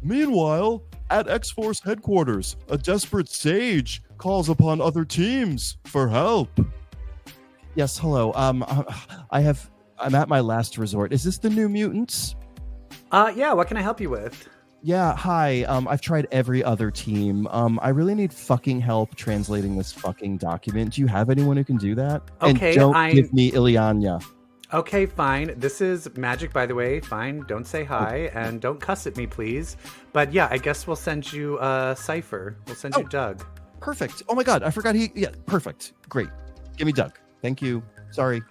Meanwhile, at X-Force headquarters, a desperate sage calls upon other teams for help. Yes, hello. I'm at my last resort. Is this the New Mutants? Yeah, what can I help you with? Yeah, hi. I've tried every other team. I really need fucking help translating this fucking document. Do you have anyone who can do that? Okay, and don't give me Ilyana. Okay, fine. This is Magic, by the way. Fine. Don't say hi and don't cuss at me, please. But yeah, I guess we'll send you Cypher. We'll send you Doug. Perfect. Oh my god, I forgot he... Yeah, perfect. Great. Give me Doug. Thank you. Sorry.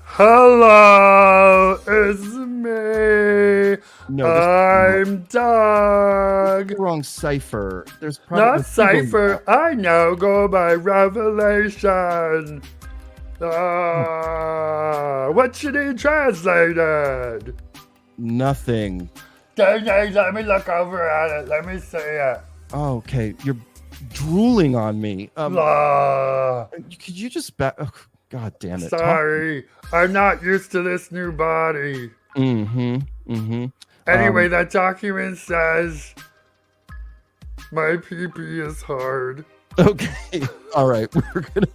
Hello, it's me. No, I'm Doug. Wrong Cypher. There's probably not Cypher. I know. Go by Revelation. What should he translated? Nothing. Let me look over at it. Let me see it. Oh, okay, you're drooling on me. Could you just back? Oh, god damn it! Sorry, I'm not used to this new body. Anyway, that document says my pee-pee is hard. Okay, all right. We're gonna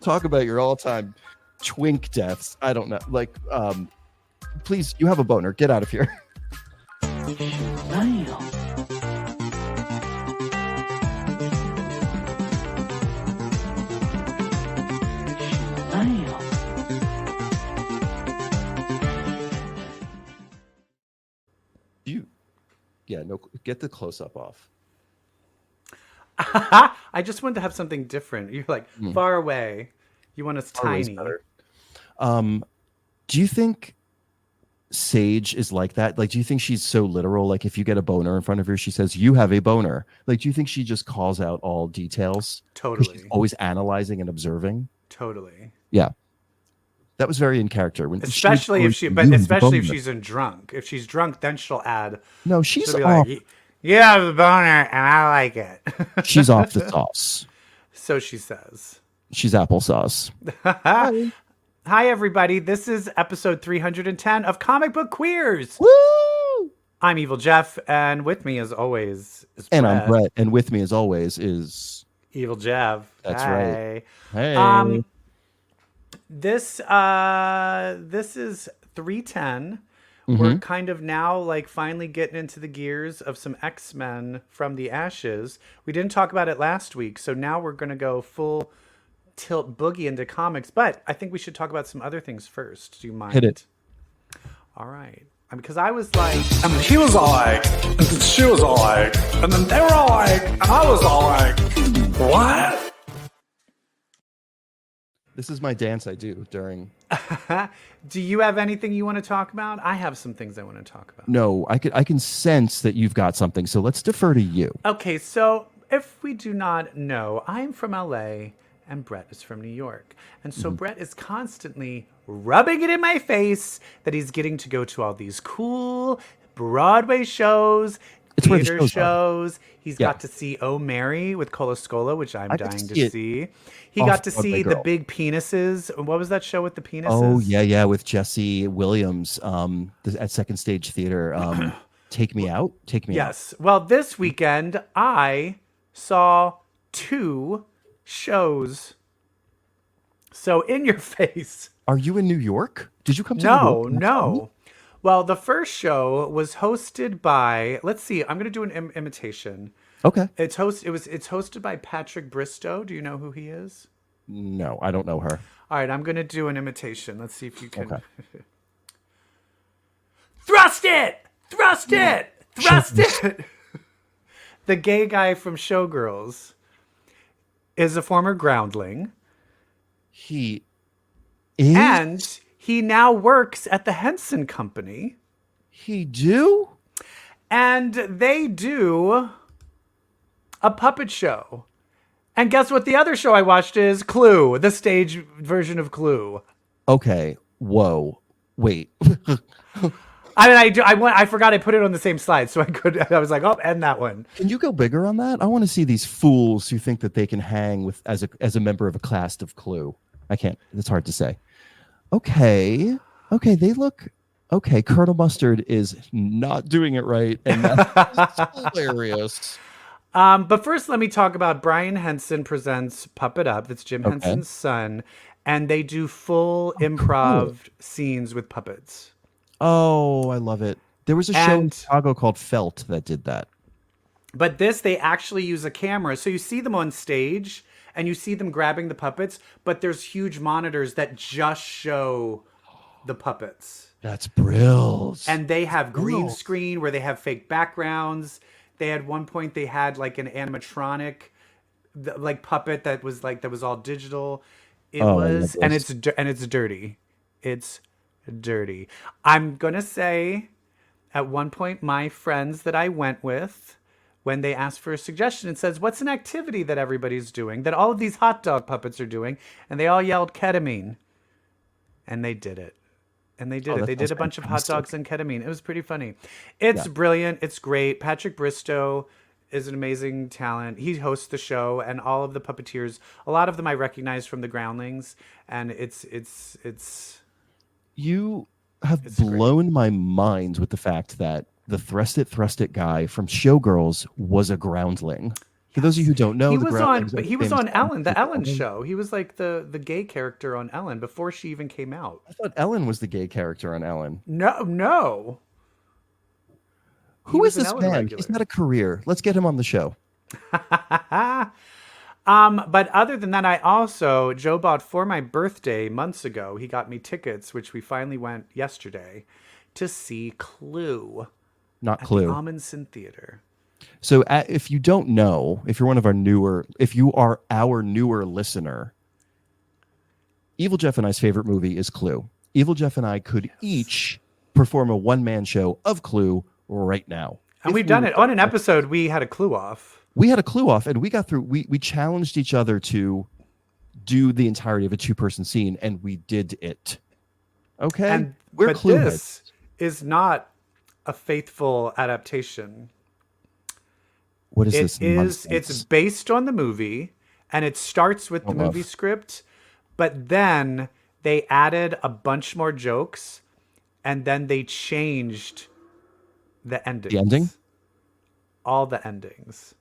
talk about your all-time twink deaths. I don't know, like, please, you have a boner. Get out of here. Yeah, no, get the close-up off. I just wanted to have something different. You're like far away. You want us tiny. Do you think Sage is like that? Like, do you think she's so literal? Like, if you get a boner in front of her, she says, "You have a boner." Like, do you think she just calls out all details? Totally. She's always analyzing and observing. Totally. Yeah. That was very in character. Especially if she's in drunk. If she's drunk, then she'll add. No, she's off. Like, you have a boner, and I like it. She's off the sauce. So she says. She's applesauce. Hi. Hi, everybody. This is episode 310 of Comic Book Queers. Woo! I'm EvilJeff, and with me, as always, is And Brett. I'm Brett, and with me, as always, is EvilJeff. That's right. Hey. This is 310. We're kind of now like finally getting into the gears of some X-Men from the ashes. We didn't talk about it last week, so now we're going to go full tilt boogie into comics. But I think we should talk about some other things first. Do you mind? Hit it. All right. Because I was like... And he was all like, and then she was all like, and then they were all like, and I was all like, what? This is my dance I do during... Do you have anything you want to talk about? I have some things I want to talk about. No, I can sense that you've got something, so let's defer to you. Okay, so if we do not know, I'm from LA and Brett is from New York. And so Brett is constantly rubbing it in my face that he's getting to go to all these cool Broadway shows, theater shows. He's got to see Oh Mary with Colascola, which I'm dying to see. He got to see the big penises. What was that show with the penises? Oh, yeah, with Jesse Williams at Second Stage Theater. Take Me Out? Take Me Out. Yes. Well, this weekend, I saw 2 shows. So, in your face. Are you in New York? Did you come to New York? No. Well, the first show was hosted by, let's see, I'm going to do an imitation. Okay. It's hosted by Patrick Bristow. Do you know who he is? No, I don't know her. All right, I'm going to do an imitation. Let's see if you can. Okay. Thrust it! Thrust it! Thrust it! The gay guy from Showgirls is a former groundling. He is? And he now works at the Henson Company. He do? And they do a puppet show. And guess what the other show I watched is? Clue, the stage version of Clue. Okay. Whoa. Wait. I forgot I put it on the same slide, so I was like, oh, and that one. Can you go bigger on that? I want to see these fools who think that they can hang with as a member of a cast of Clue. I can't. It's hard to say. Okay. They look Okay, Colonel Mustard is not doing it right, and that's hilarious. But first, let me talk about Brian Henson presents Puppet Up. That's Jim Okay. Henson's son, and they do full Cool. improv scenes with puppets. Oh, I love it. There was a show in And Chicago called Felt that did that. but this, they actually use a camera, so you see them on stage and you see them grabbing the puppets, but there's huge monitors that just show the puppets. That's brilliant. And they have green Brilliant. screen where they have fake backgrounds. They had one point they had like an animatronic like puppet that was all digital. It Oh, I love was and this. it's dirty. It's dirty. I'm going to say at one point my friends that I went with, when they asked for a suggestion, it says, "What's an activity that everybody's doing that all of these hot dog puppets are doing?" And they all yelled ketamine. And they did it. And they did Oh, it. that They did sounds a bunch of hot fantastic. dogs and ketamine. It was pretty funny. It's Yeah. brilliant. It's great. Patrick Bristow is an amazing talent. He hosts the show, and all of the puppeteers, a lot of them I recognize from the Groundlings, and it's You have great. blown my mind with the fact that the Thrust It guy from Showgirls was a groundling. For those of you who don't know, He the was on, Groundlings are but he was famous on Ellen, the Ellen Groundlings. show. He was like the gay character on Ellen before she even came out. I thought Ellen was the gay character on Ellen. No. Who was is an this Ellen man? regular. He's got a career. Let's get him on the show. But other than that, I also, Joe bought for my birthday months ago, he got me tickets, which we finally went yesterday, to see Clue Not at the Clue. Amundsen Theater. So if you don't know, if you're one of our newer, if you are our newer listener, Evil Jeff and I's favorite movie is Clue. Evil Jeff and I could each perform a one-man show of Clue right now. And If we've we done were- it. On an episode, we had a Clue off. We had a Clue off, and we got through. We challenged each other to do the entirety of a two-person scene, and we did it. Okay, And we're but Clue this is not a faithful adaptation. What is this? It's nonsense? based on the movie, and it starts with the Don't love. movie script, but then they added a bunch more jokes, and then they changed the endings. The ending? All the endings.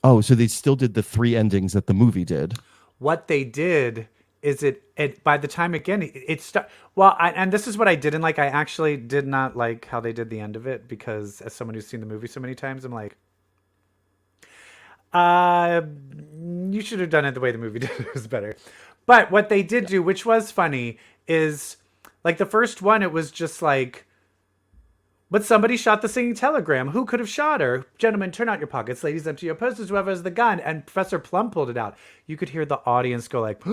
Oh, so they still did the three endings that the movie did. What they did is it by the time again it start well and this is what I didn't like. I actually did not like how they did the end of it, because as someone who's seen the movie so many times, I'm like, you should have done it the way the movie did. It was better. But what they did do, which was funny, is like the first one, it was just like, but somebody shot the singing telegram. Who could have shot her? Gentlemen, turn out your pockets. Ladies, empty your purses. Whoever has the gun. And Professor Plum pulled it out. You could hear the audience go like,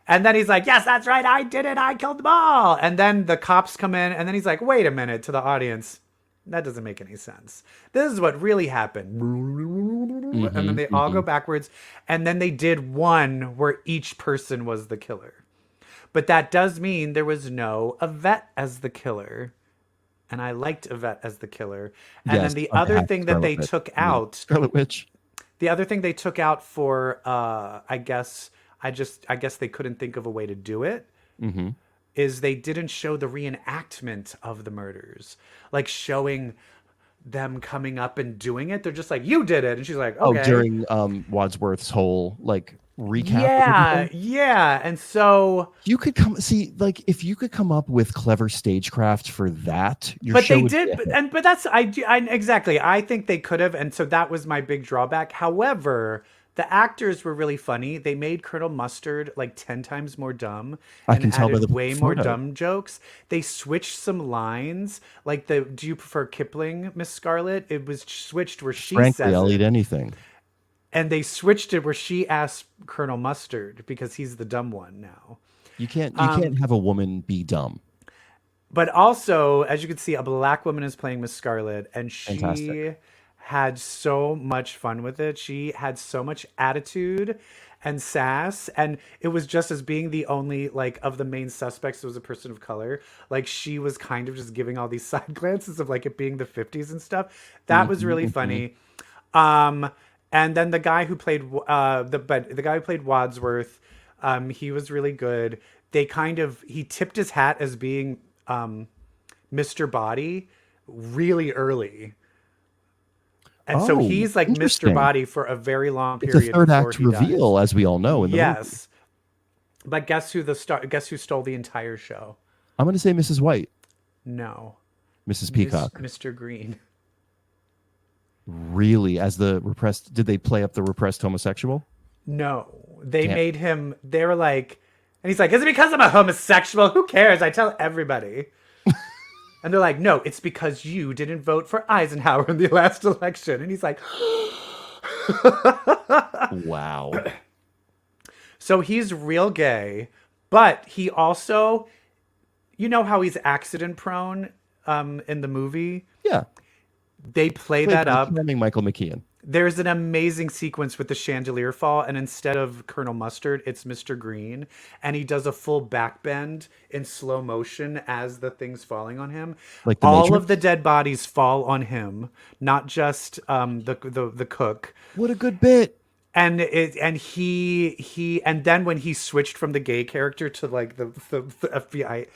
and then he's like, yes, that's right. I did it. I killed them all. And then the cops come in, and then he's like, wait a minute, to the audience. That doesn't make any sense. This is what really happened. And then they all go backwards. And then they did one where each person was the killer. But that does mean there was no Yvette as the killer. And I liked Yvette as the killer. And Yes, then the I other had thing that they Scarlet Witch. took Yeah. out, Scarlet Witch. the other thing they took out for, I guess they couldn't think of a way to do it, is they didn't show the reenactment of the murders. Like showing them coming up and doing it. They're just like, you did it. And she's like, okay. Oh, during Wadsworth's whole like recap. of Yeah, everything? yeah. And so, You could if you could come up with clever stagecraft for that, your but show they would did, be a hit. but that's exactly. I think they could have, and so that was my big drawback. However, the actors were really funny. They made Colonel Mustard like 10 times more dumb. I And can tell by added the way more photo. dumb jokes. They switched some lines, like the "Do you prefer Kipling, Miss Scarlet?" It was switched where she Frankly, says I'll it. eat anything. And they switched it where she asked Colonel Mustard, because he's the dumb one now. You can't have a woman be dumb. But also, as you can see, a black woman is playing Miss Scarlet, and she Fantastic. had so much fun with it. She had so much attitude and sass, and it was just as being the only, like, of the main suspects was a person of color. Like, she was kind of just giving all these side glances of like it being the 50s and stuff. That was really funny. And then the guy who played the guy who played Wadsworth, he was really good. he tipped his hat as being Mr. Body really early. And so he's like Mr. interesting. Body for a very long It's period. a third before act he reveal, dies. as we all know. In the movie. Yes. But guess who stole the entire show? I'm going to say Mrs. White, No. Mrs. Peacock. Mr. Green. Really, as the repressed? Did they play up the repressed homosexual? No. They Damn. made him, they were like, and he's like, is it because I'm a homosexual? Who cares? I tell everybody. And they're like, no, it's because you didn't vote for Eisenhower in the last election. And he's like, Wow. so he's real gay, but he also, you know how he's accident prone in the movie? Yeah. They play Played that by up. charming Michael McKean. There's an amazing sequence with the chandelier fall, and instead of Colonel Mustard, it's Mr. Green, and he does a full back bend in slow motion as the thing's falling on him. Like the all Matrix? of the dead bodies fall on him, not just the cook. What a good bit. And he then when he switched from the gay character to like the FBI,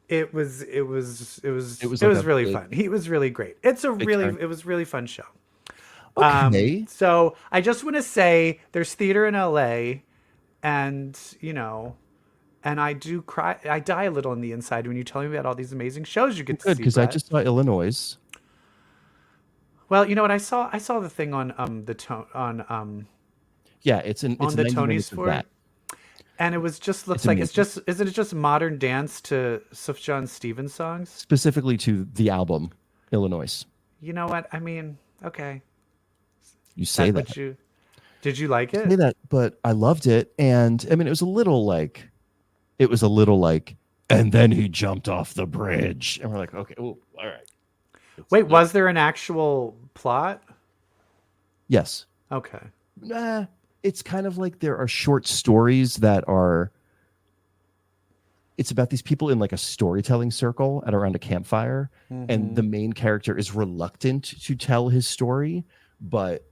it was really big- fun. He was really great. It was really fun show. Okay. So I just want to say there's theater in LA, and and I do cry. I die a little on the inside when you tell me about all these amazing shows you get to Good, see. because I Brett. just saw Illinois. Well, you know what? I saw the thing on Yeah, it's on the 90 Tonys minutes of for it. that. And it was just looks It's like amazing. isn't it just modern dance to Sufjan Stevens songs? Specifically to the album Illinois. You know what? I mean, okay. You say That's that. what did you like Say it? that, but I loved it, and I mean, it was a little like, and then he jumped off the bridge, and we're like, okay, oh, all right. Wait, was there an actual plot? Yes. Okay. Nah, it's kind of like there are short stories that are. It's about these people in like a storytelling circle at around a campfire, and the main character is reluctant to tell his story, but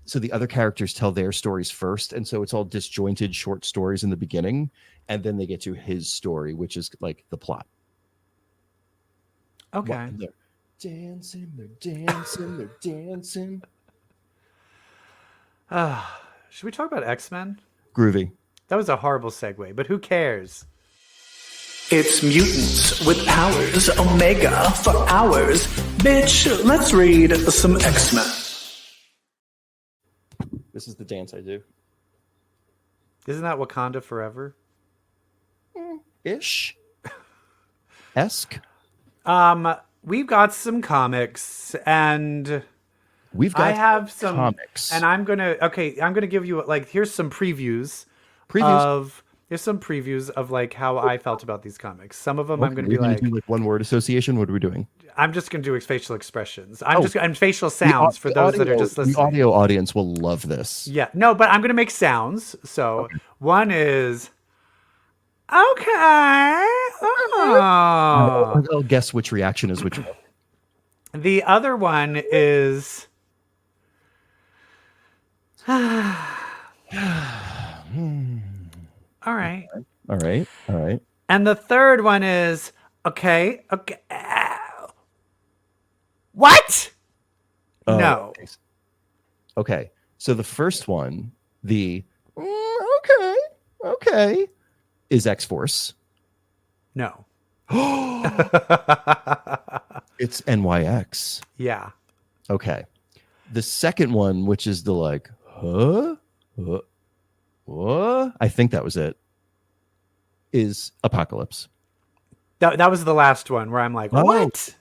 so the other characters tell their stories first, and so it's all disjointed short stories in the beginning, and then they get to his story, which is like the plot. Okay. And they're dancing, they're dancing. Should we talk about X-Men? Groovy. That was a horrible segue, but who cares? It's mutants with powers, Omega for hours. Bitch, let's read some X-Men. This is the dance I do. Isn't that Wakanda Forever? Ish. Esque. We've got some comics, and We've got I have some comics. and I'm gonna give you like here's some previews. Here's some previews of like how I felt about these comics. Some of them I'm Okay, gonna we're be like, do like one word association. What are we doing? I'm just gonna do facial expressions. And facial sounds for The those that are audio- just listening. The audio audience will love this. Yeah, no, but I'm gonna make sounds. So one is okay. Oh. I'll guess which reaction is which one. The other one is all right. All right. All right. And the third one is okay. What? Oh, No. Okay. So the first one, the okay, is X-Force. No. It's NYX. Yeah. Okay. The second one, which is the like, what? I think that was it. Is Apocalypse. That was the last one where I'm like, Oh. what?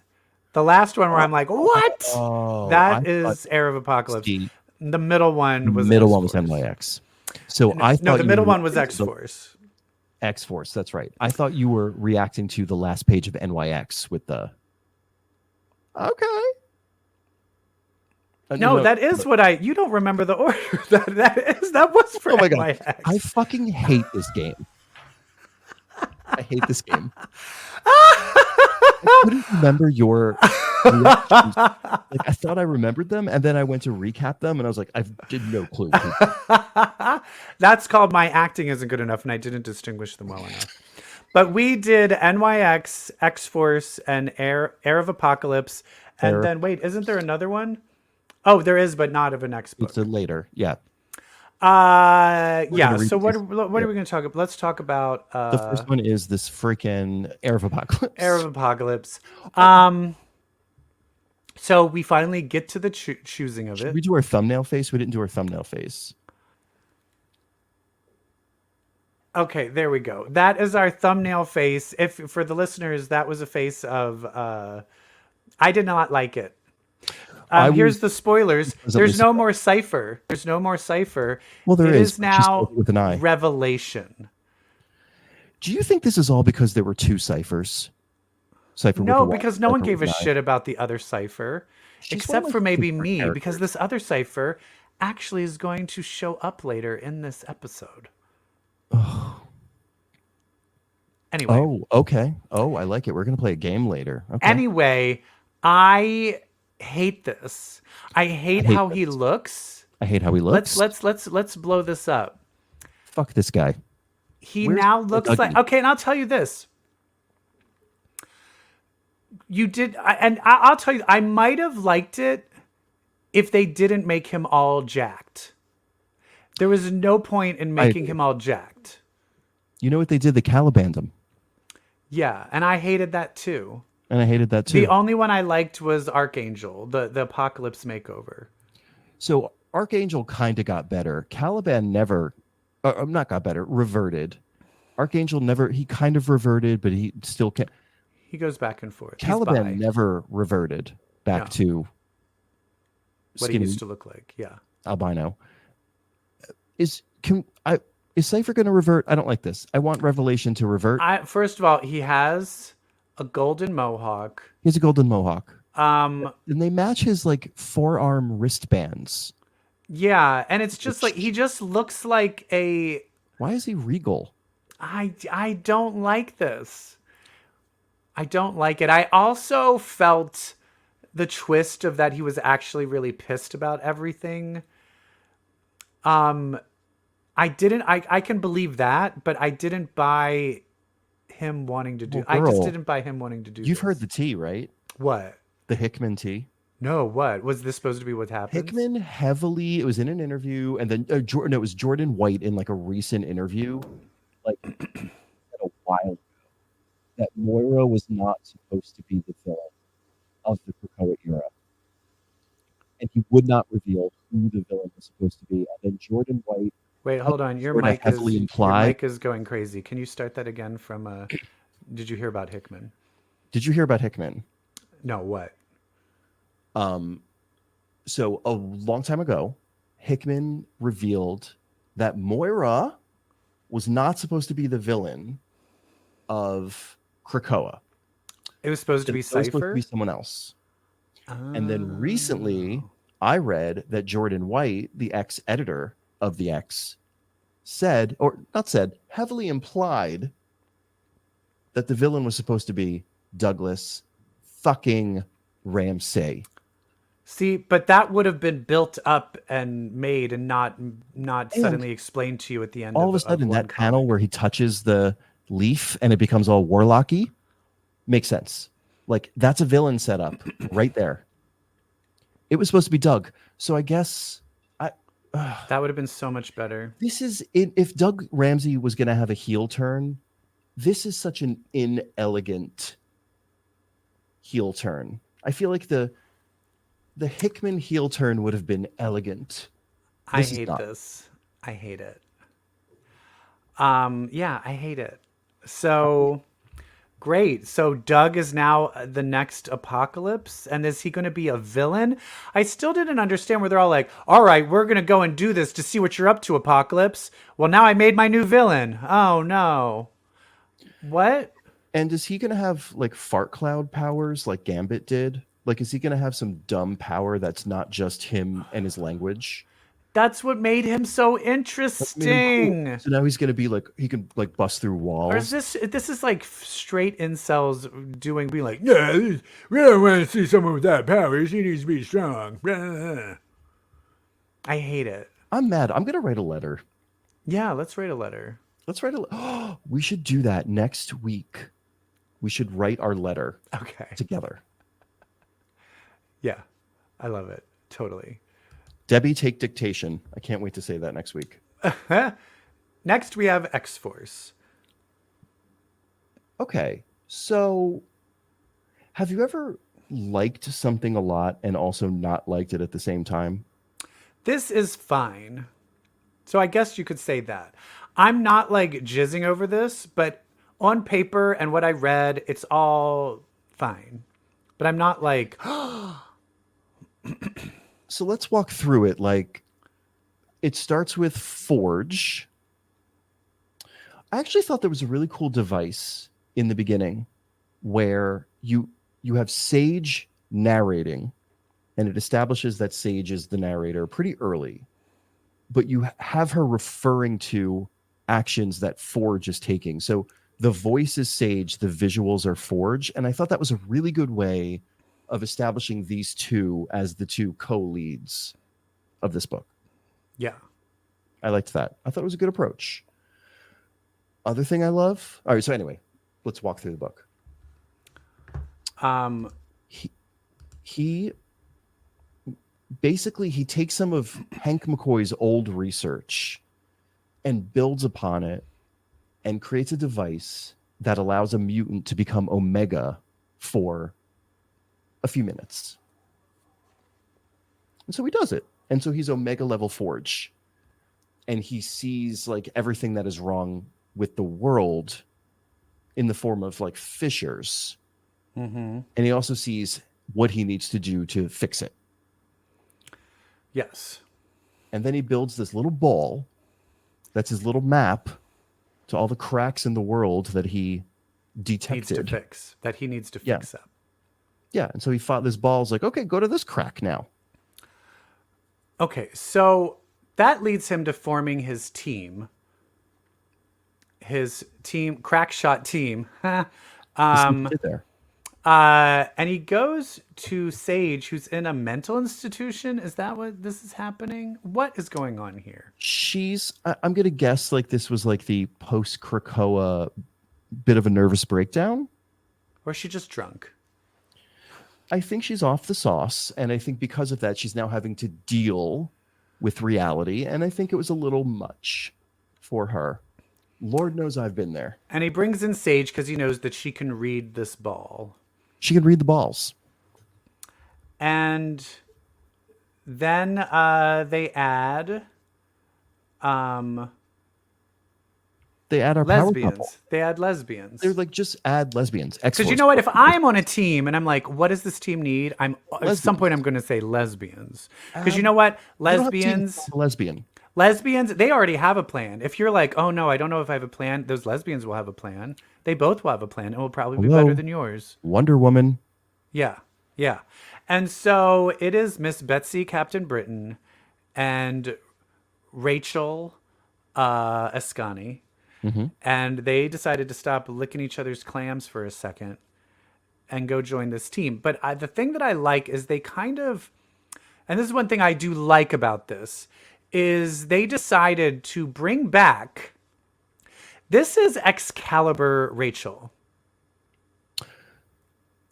The last one where I'm like, what? Oh, That I is thought Heir of Apocalypse. the The middle one was middle one was X-Force. NYX. So I thought No, the you middle were one was reacting to the- X-Force. X-Force, that's right. I thought you were reacting to the last page of NYX with the okay. No, that is what you don't remember the order. that was for Oh my god. NYX. I fucking hate this game. I hate this game. I couldn't remember your reactions. Like I thought I remembered them, and then I went to recap them, and I was like, I did no clue. That's called my acting isn't good enough, and I didn't distinguish them well enough. But we did NYX, X-Force, and Heir of Apocalypse. And then, wait, isn't there another one? Oh, there is, but not of an X book. It's a later. Yeah. Yeah. So what are we going to talk about? Let's talk about The first one is this freaking Heir of Apocalypse. Heir of Apocalypse. So we finally get to the choosing of Should it. we do our thumbnail face? We didn't do our thumbnail face. Okay, there we go. That is our thumbnail face. If for the listeners, that was a face of I did not like it. Here's the spoilers. There's no more cipher. There's no more cipher. Well, there is. It is now with an I. Revelation. Do you think this is all because there were two ciphers? Cipher No, with a Y, because no one cipher gave a with an I. shit about the other cipher, except for maybe me, because this other cipher actually is going to show up later in this episode. Anyway. Oh, okay. Oh, I like it. We're gonna play a game later. Okay. Anyway, I hate this. I hate how he looks. I hate how he looks. Let's blow this up. Fuck this guy. He Where's now looks Dougie? like okay, and I'll tell you this. I'll tell you, I might have liked it if they didn't make him all jacked. There was no point in making him all jacked. You know what they did? They Calibanned him. Yeah, and I hated that too. And I hated that too. The only one I liked was Archangel, the Apocalypse makeover. So Archangel kind of got better. Caliban never, not got better, reverted. Archangel never, he kind of reverted, but he still can't. He goes back and forth. Caliban never reverted back to what he used to look like. Yeah. Albino. Is Cypher going to revert? I don't like this. I want Revelation to revert. First of all, he has a golden mohawk. He has a golden mohawk. And they match his like forearm wristbands. Yeah, and it's just like he just looks like a. Why is he regal? I don't like this. I don't like it. I also felt the twist of that he was actually really pissed about everything. I can believe that, but I didn't buy him wanting to do. I just didn't buy him wanting to do. You've heard the tea, right? What? The Hickman tea. No, what was this supposed to be? What happened? Hickman heavily. It was in an interview, and then Jordan. It was Jordan White in like a recent interview, like a while ago, that Moira was not supposed to be the villain of the Krakoa era, and he would not reveal who the villain was supposed to be. And then Jordan White. Wait, hold on. Your mic is going crazy. Can you start that again from? Did you hear about Hickman? Did you hear about Hickman? No. What? So a long time ago, Hickman revealed that Moira was not supposed to be the villain of Krakoa. It was supposed to be Cypher? It was supposed to be someone else. And then recently, I read that Jordan White, the ex-editor of the X, heavily implied that the villain was supposed to be Douglas fucking Ramsay. See, but that would have been built up and made and not suddenly explained to you at the end. All of a sudden, that panel where he touches the leaf and it becomes all warlocky makes sense. Like, that's a villain setup right there. It was supposed to be Doug. So I guess that would have been so much better. This is if Doug Ramsay was going to have a heel turn, this is such an inelegant heel turn. I feel like the Hickman heel turn would have been elegant. I hate this. I hate it. Yeah, I hate it. So great. So Doug is now the next Apocalypse, and is he going to be a villain? I still didn't understand where they're all like, all right, we're going to go and do this to see what you're up to, Apocalypse. Well, now I made my new villain. Oh no. What? And is he going to have like fart cloud powers like Gambit did? Like, is he going to have some dumb power that's not just him and his language? That's what made him so interesting. Cool. So now he's going to be like, he can like bust through walls. Or is this is like straight incels being like, yeah, we don't want to see someone with that powers. He needs to be strong. I hate it. I'm mad. I'm going to write a letter. Yeah, let's write a letter. Let's write a. We should do that next week. We should write our letter Okay. together. Yeah, I love it. Totally. Debbie, take dictation. I can't wait to say that next week. Next, we have X-Force. Okay, so have you ever liked something a lot and also not liked it at the same time? This is fine. So I guess you could say that. I'm not like jizzing over this, but on paper and what I read, it's all fine. But I'm not like, So let's walk through it. Like, it starts with Forge. I actually thought there was a really cool device in the beginning where you have Sage narrating, and it establishes that Sage is the narrator pretty early, but you have her referring to actions that Forge is taking. So the voice is Sage, the visuals are Forge, and I thought that was a really good way of establishing these two as the two co-leads of this book. yeah. I liked that. I thought it was a good approach. Other thing I love. All right. So anyway, let's walk through the book. He basically he takes some of Hank McCoy's old research and builds upon it and creates a device that allows a mutant to become Omega for a few minutes. And so he does it. And so he's Omega level Forge. And he sees like everything that is wrong with the world in the form of like fissures. Mm-hmm. And he also sees what he needs to do to fix it. Yes. And then he builds this little ball that's his little map to all the cracks in the world that he detected. He needs to fix up. Yeah. And so he fought this ball. Is like, okay, go to this crack now. Okay, so that leads him to forming his team. His team, Crackshot team. There. And he goes to Sage, who's in a mental institution. Is that what this is happening? What is going on here? I'm going to guess like this was like the post-Krakoa bit of a nervous breakdown. Or is she just drunk? I think she's off the sauce. And I think because of that, she's now having to deal with reality. And I think it was a little much for her. Lord knows I've been there. And he brings in Sage because he knows that she can read this ball. She can read the balls. And then they add our power couple. They add lesbians. They're like, just add lesbians. Because you know what? If I'm on a team and I'm like, what does this team need? At some point I'm going to say lesbians. Because you know what? Lesbians, they already have a plan. If you're like, oh no, I don't know if I have a plan, those lesbians will have a plan. They both will have a plan. It will probably be better than yours. Wonder Woman. Yeah. Yeah. And so it is Miss Betsy, Captain Britain, and Rachel Ascani. Mm-hmm. And they decided to stop licking each other's clams for a second and go join this team. But the thing that I like is they kind of, and this is one thing I do like about this, is they decided to bring back, this is Excalibur Rachel.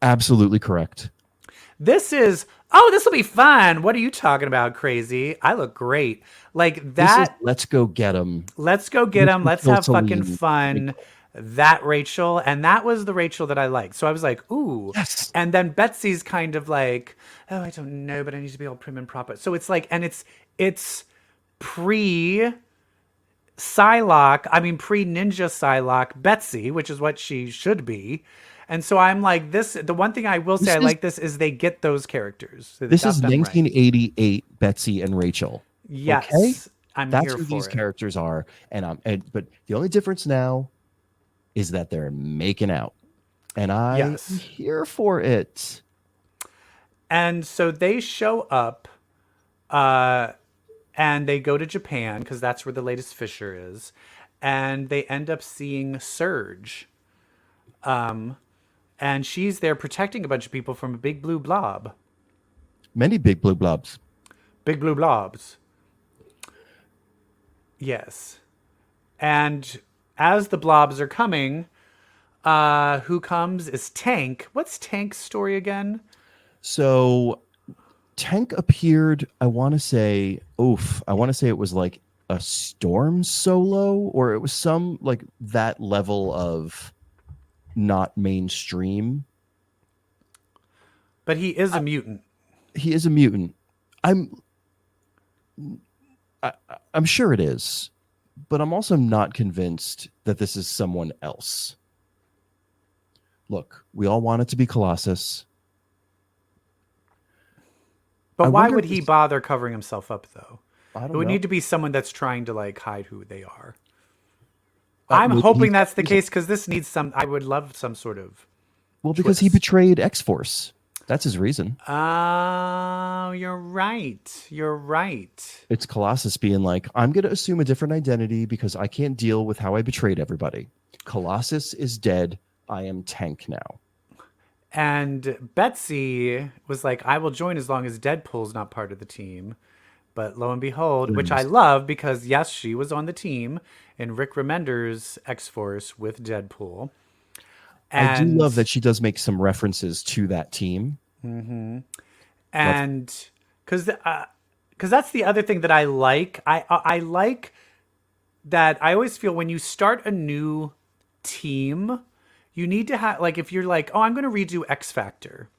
Absolutely correct. This is, oh, this will be fun. What are you talking about, crazy? I look great. Like that. Let's go get him. Let's go get him. Let's have fucking fun. That Rachel. And that was the Rachel that I liked. So I was like, ooh. Yes. And then Betsy's kind of like, oh, I don't know, but I need to be all prim and proper. So it's like, and it's pre-Ninja Psylocke Betsy, which is what she should be. And so I'm like, the one thing I will say I like this is they get those characters. So this is 1988 right. Betsy and Rachel. Yes. Okay? I'm That's here who for these it. characters are. But the only difference now is that they're making out. And I'm here for it. And so they show up and they go to Japan because that's where the latest fissure is. And they end up seeing Surge. And she's there protecting a bunch of people from a big blue blob. Many big blue blobs. Big blue blobs. Yes. And as the blobs are coming, who comes is Tank. What's Tank's story again? So Tank appeared, I want to say it was like a Storm solo, or it was some like that level of not mainstream. But he is a mutant. He is a mutant. I'm sure it is, but I'm also not convinced that this is someone else. Look, we all want it to be Colossus. But why would he bother covering himself up, though? I don't It would know. need to be someone that's trying to like hide who they are. I'm hoping that's the case because this needs some. I would love some sort of. Well, because he betrayed X-Force. That's his reason. Oh, you're right. You're right. It's Colossus being like, I'm going to assume a different identity because I can't deal with how I betrayed everybody. Colossus is dead. I am Tank now. And Betsy was like, I will join as long as Deadpool's not part of the team. But lo and behold, which I love because, yes, she was on the team in Rick Remender's X-Force with Deadpool. And, I do love that she does make some references to that team. Mm-hmm. And because that's the other thing that I like. I like that I always feel when you start a new team, you need to have, like, if you're like, oh, I'm going to redo X Factor,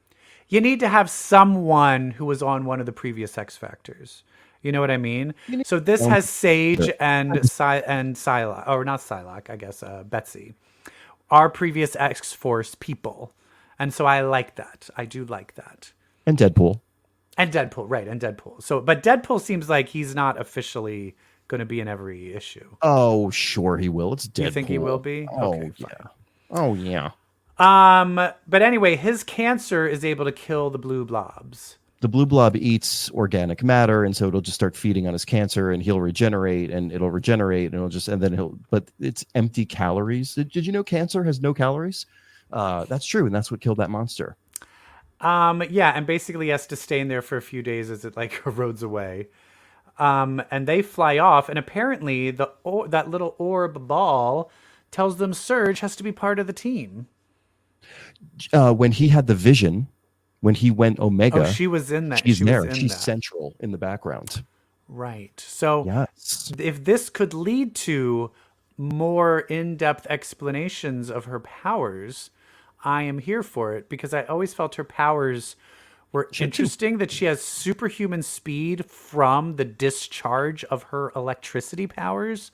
you need to have someone who was on one of the previous X Factors. You know what I mean? So this has Sage and Psylocke, or not Psylocke, I guess, Betsy, our previous X-Force people. And so I like that. I do like that. And Deadpool. And Deadpool, right, and Deadpool. So, but Deadpool seems like he's not officially going to be in every issue. Oh, sure he will. It's Deadpool. You think he will be? Oh, okay, yeah. fine. Oh, yeah. But anyway, his cancer is able to kill the blue blobs. The blue blob eats organic matter, and so it'll just start feeding on his cancer, and he'll regenerate, and it'll regenerate, and it'll just, and then but it's empty calories. Did you know cancer has no calories? That's true, and that's what killed that monster. Yeah, and basically he has to stay in there for a few days as it like erodes away. And they fly off, and apparently that little orb ball tells them Surge has to be part of the team. When he had the vision, when he went Omega, she was in that. She's there. She's central in the background. Right. So yes. If this could lead to more in-depth explanations of her powers, I am here for it because I always felt her powers were interesting, that she has superhuman speed from the discharge of her electricity powers.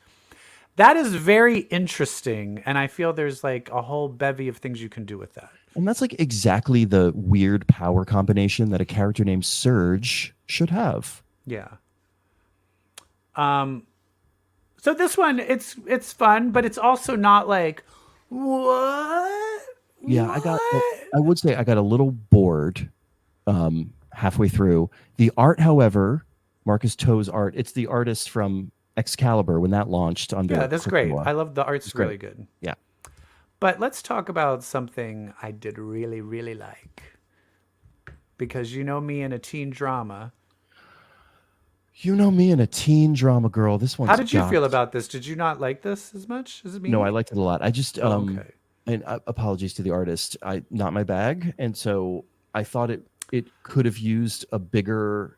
That is very interesting, and I feel there's like a whole bevy of things you can do with that. And that's like exactly the weird power combination that a character named Surge should have. Yeah. So this one, it's fun, but it's also not like, what? Yeah, what? I would say I got a little bored halfway through. The art, however, Marcus Toe's art, it's the artist from Excalibur when that launched under. Yeah, that's great. I love the art's really good. Yeah. But let's talk about something I did really, really like. Because you know me in a teen drama. You know me in a teen drama, girl. This one. How did you feel about this? Did you not like this as much as me? No, I liked it a lot. I just okay. And apologies to the artist. Not my bag, and so I thought it could have used a bigger,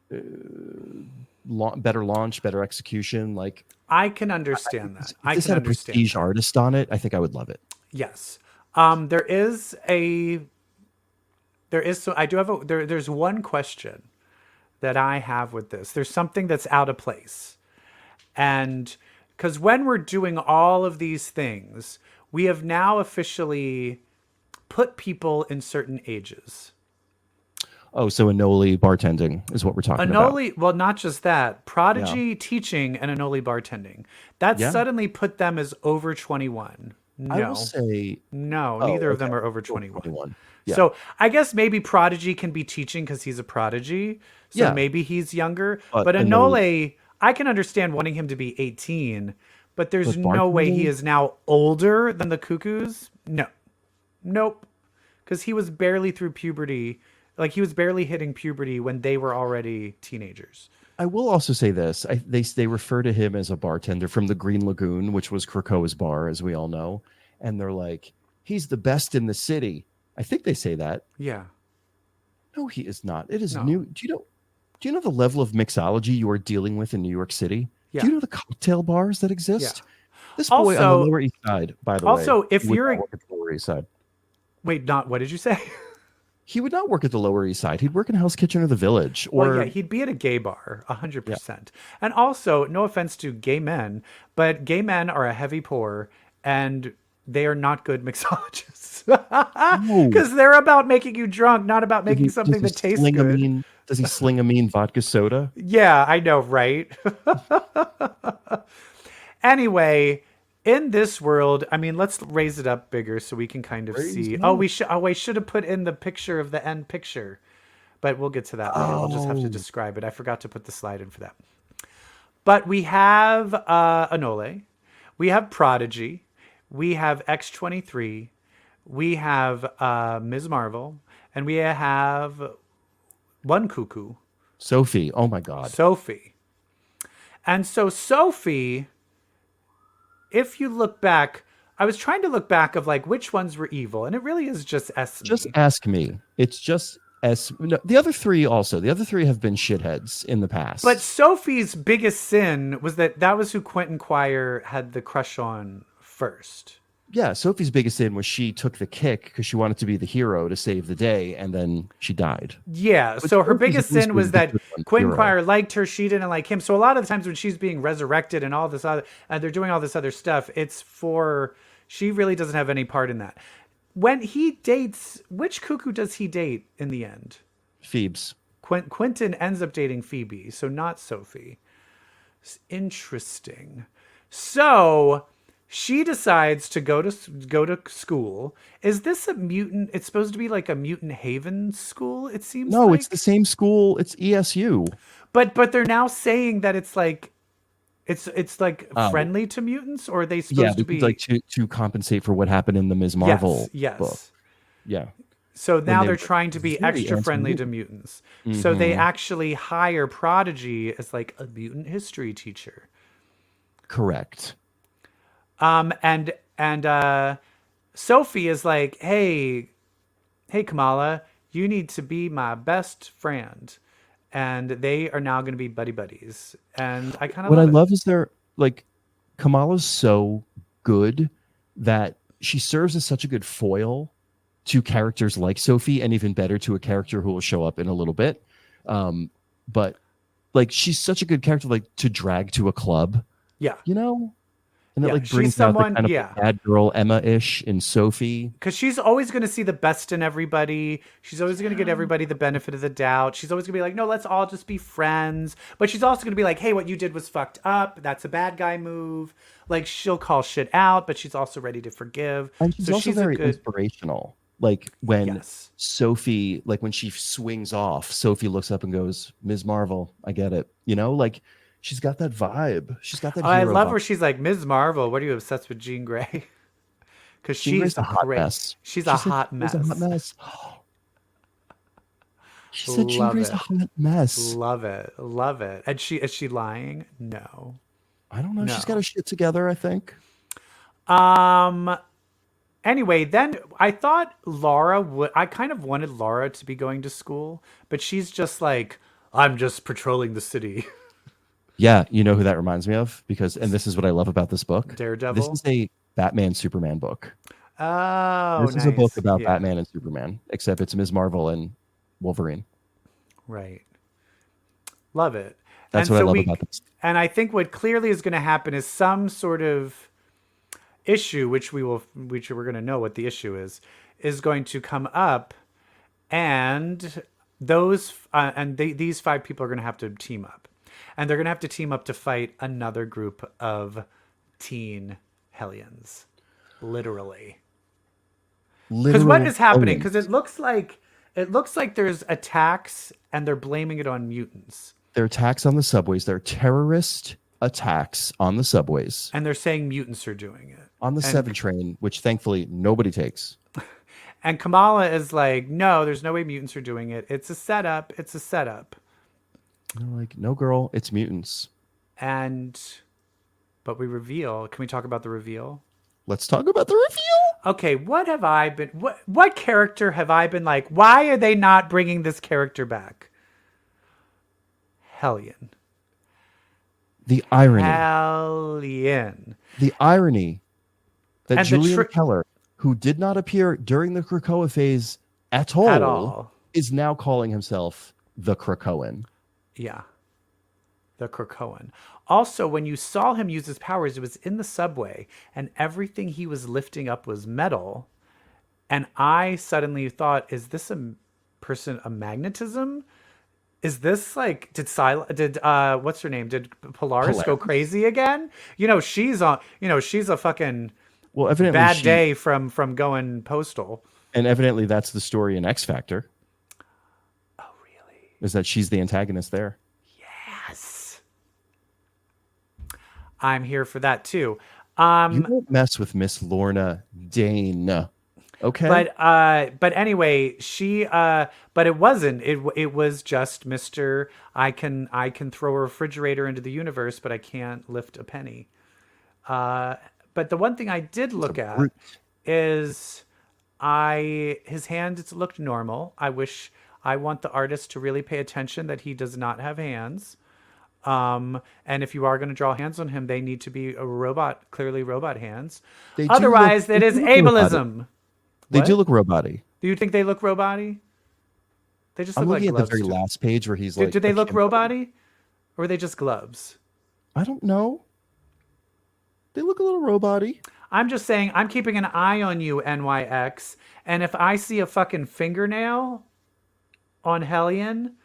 better launch, better execution. Like I can understand that. If this had a prestige artist on it, I think I would love it. Yes. There's one question that I have with this. There's something that's out of place. And because when we're doing all of these things, we have now officially put people in certain ages. Oh, so Anoli bartending is what we're talking about. Well, not just that. Prodigy teaching and Anoli bartending. That suddenly put them as over 21. No. I will say... No, neither of them are over 21. Yeah. So I guess maybe Prodigy can be teaching because he's a prodigy. So maybe he's younger. But Anoli, I can understand wanting him to be 18. But there's no way he is now older than the Cuckoos. No. Nope. Because he was barely through puberty Like he was barely hitting puberty when they were already teenagers. I will also say this. They refer to him as a bartender from the Green Lagoon, which was Krakoa's bar, as we all know. And they're like, he's the best in the city. I think they say that. Yeah. No, he is not. It is No. new. Do you know the level of mixology you are dealing with in New York City? Yeah. Do you know the cocktail bars that exist? Yeah. This boy on the Also- Lower East Side, by the way. Also, if would you're- not work at the Lower East Side. Wait, what did you say? He would not work at the Lower East Side. He'd work in Hell's Kitchen or the Village. Or Well, yeah, he'd be at a gay bar, 100%. And also, no offense to gay men, but gay men are a heavy pour, and they are not good mixologists. Because they're about making you drunk, not about making something that tastes good. Does he sling a mean vodka soda? Yeah, I know, right? Anyway, in this world, I mean, let's raise it up bigger so we can kind of see. Oh, I should have put in the picture of the end picture, but we'll get to that later. I'll just have to describe it. I forgot to put the slide in for that. But we have Anole, we have Prodigy, we have X-23, we have Ms. Marvel, and we have one cuckoo. Sophie. Oh my God. Sophie. And so Sophie, if you look back, I was trying to look back of like which ones were evil, and it really is just Esme. Just ask me. It's just no, the other three also. The other three have been shitheads in the past. But Sophie's biggest sin was that was who Quentin Quire had the crush on first. Yeah, Sophie's biggest sin was she took the kick because she wanted to be the hero to save the day, and then she died. Yeah, But so her Sophie's biggest at least sin was was that the good Quentin hero. Quire liked her, she didn't like him. So a lot of the times when she's being resurrected and all this other, and they're doing all this other stuff, it's for, she really doesn't have any part in that. When he dates, which cuckoo does he date in the end? Phoebes. Quentin ends up dating Phoebe, so not Sophie. It's interesting. So she decides to go to school. Is this a mutant? It's supposed to be like a mutant haven school. It seems. No, like. it's the same school. It's ESU. But they're now saying that it's like, it's like friendly to mutants, or are they supposed to be like to compensate for what happened in the Ms. Marvel Yes. book. Yeah. So now they they're were trying to be very extra friendly to anti-mutant. mutants. So they actually hire Prodigy as like a mutant history teacher. Correct. And Sophie is like, hey Kamala, you need to be my best friend. And they are now going to be buddies. And I kind of What I love it. love is Kamala's so good that she serves as such a good foil to characters like Sophie, and even better to a character who will show up in a little bit. But like, she's such a good character, like to drag to a club, Yeah. you know? And that Yeah, like she's brings out the someone- kind of yeah. bad girl Emma-ish in Sophie. Because she's always going to see the best in everybody. She's always going to get everybody the benefit of the doubt. She's always going to be like, no, let's all just be friends. But she's also going to be like, hey, what you did was fucked up. That's a bad guy move. Like, she'll call shit out, but she's also ready to forgive. And she's So also she's a very good- inspirational. Like when Yes. Sophie, like when she swings off, Sophie looks up and goes, Ms. Marvel, I get it. You know, like she's got that vibe. She's got that. I hero love vibe. where she's like, Ms. Marvel, what are you obsessed with Jean Grey? Because Jean she's Grey's a hot great. mess. She's She a said hot Jean mess. Grey's a hot mess. She said Jean Love Grey's it. a hot mess. Love it. Love it. And is she lying? No. I don't know. She's No. got her shit together, I think. Anyway, then I thought I kind of wanted Laura to be going to school, but she's just like, I'm just patrolling the city. Yeah, you know who that reminds me of? And this is what I love about this book. Daredevil? This is a Batman Superman book. Oh, This is a book nice. about Yeah, Batman and Superman, except it's Ms. Marvel and Wolverine. Right. Love it. That's And what I so love about this. And I think what clearly is going to happen is some sort of issue, which we're going to know what the issue is going to come up, and these 5 people are going to have to team up, and they're going to have to team up to fight another group of teen hellions, literally. Because what is happening? Because it looks like there's attacks, and they're blaming it on mutants. They're attacks on the subways. They're terrorist attacks on the subways. And they're saying mutants are doing it. On the 7 train, which thankfully nobody takes. And Kamala is like, no, there's no way mutants are doing it. It's a setup. It's a setup. They're like, no, girl, it's mutants. But we reveal. Can we talk about the reveal? Let's talk about the reveal. Okay, what have I been? What character have I been like? Why are they not bringing this character back? Hellion. The irony. Hellion. The irony that And Julian Keller, who did not appear during the Krakoa phase at all, is now calling himself the Krakoan. Yeah. The Krakoan. Also, when you saw him use his powers, it was in the subway, and everything he was lifting up was metal. And I suddenly thought, is this a magnetism? Is this like, did what's her name? Did Polaris go crazy again? She's a fucking evidently bad day from going postal. And evidently that's the story in X Factor. Oh, really? Is that she's the antagonist there. Yes. I'm here for that too. You won't mess with Miss Lorna Dane. Okay. But anyway, but it wasn't. It was just Mr. I can throw a refrigerator into the universe, but I can't lift a penny. But the one thing I did look at is his hand looked normal. I want the artist to really pay attention that he does not have hands. And if you are going to draw hands on him, they need to be clearly robot hands. Otherwise, that is ableism. They do look robot-y. Do you think they look robot-y? They just I'm look like looking gloves. at the very last page where he's like... Do they look robot-y? Or are they just gloves? I don't know. They look a little robot-y. I'm just saying, I'm keeping an eye on you, NYX. And if I see a fucking fingernail on Hellion,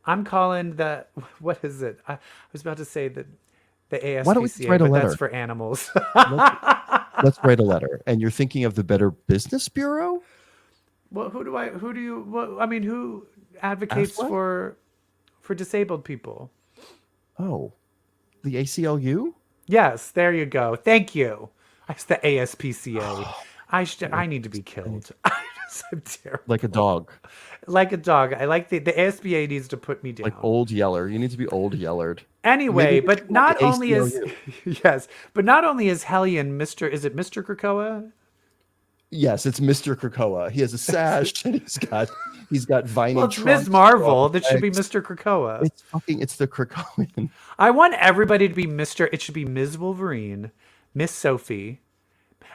I'm calling the... What is it? I was about to say the ASPCA, Why don't we write a letter? That's for animals. Let's write a letter. And you're thinking of the Better Business Bureau? Well, who advocates for disabled people? Oh, the ACLU? Yes, there you go. Thank you. It's the ASPCA. I need to be killed. I'm terrible. Like a dog. Like a dog. I like the ASPCA needs to put me down. Like Old Yeller. You need to be Old Yellered. Anyway, but not only is Hellion Mr. Is it Mr. Krakoa? Yes, it's Mr. Krakoa. He has a sash and he's got viney. Well, it's Ms. Marvel. That should be Mr. Krakoa. It's the Krakoan. I want everybody to be Mr. It should be Ms. Wolverine, Miss Sophie.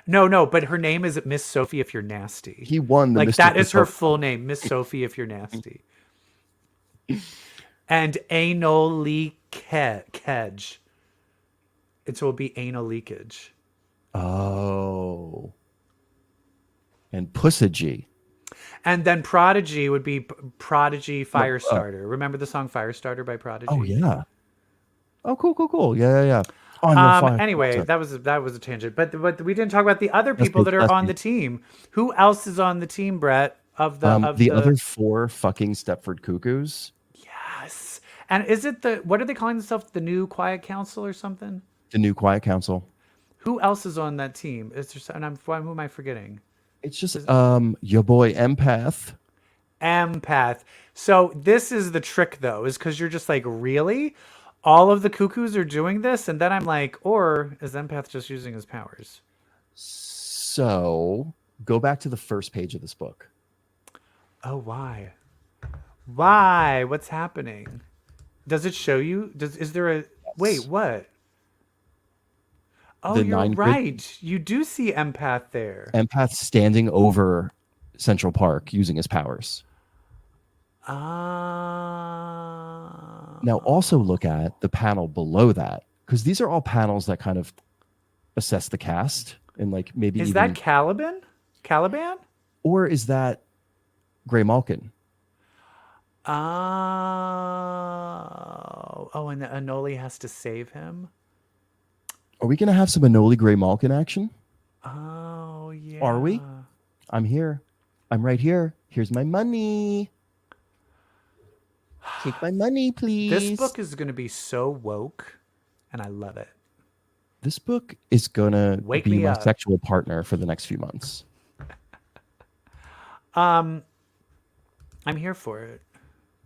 No, but her name is Miss Sophie if you're nasty. He won the like Mr. that is her Krakoa. full name, Miss Sophie if you're nasty. And anal leakage. It will be anal leakage. Oh. And Pussagee. And then Prodigy would be Prodigy Firestarter. Remember the song Firestarter by Prodigy? Oh yeah. Oh, cool. Yeah. On your fire. Anyway, that was a tangent. But we didn't talk about the other people that are on the team. Who else is on the team, Brett? Of the other four fucking Stepford Cuckoos. Yes. And is it what are they calling themselves? The New Quiet Council or something? The New Quiet Council. Who else is on that team? Is there? And who am I forgetting? It's just your boy Empath. Empath. So this is the trick, though, is because you're just like, really? All of the cuckoos are doing this? And then I'm like, or is Empath just using his powers? So go back to the first page of this book. Oh, why? Why? What's happening? Does it show you? Is there a... Wait, what? Oh, you're right. You do see Empath there. Empath standing over Central Park using his powers. Now also look at the panel below that, because these are all panels that kind of assess the cast and like maybe is that Caliban? Or is that Grey Malkin? Oh, and Anoli has to save him. Are we gonna have some Anoli Grey Malkin action? Oh yeah. Are we? I'm here. I'm right here. Here's my money. Take my money, please. This book is going to be so woke, and I love it. This book is going to be my up. sexual partner for the next few months. I'm here for it.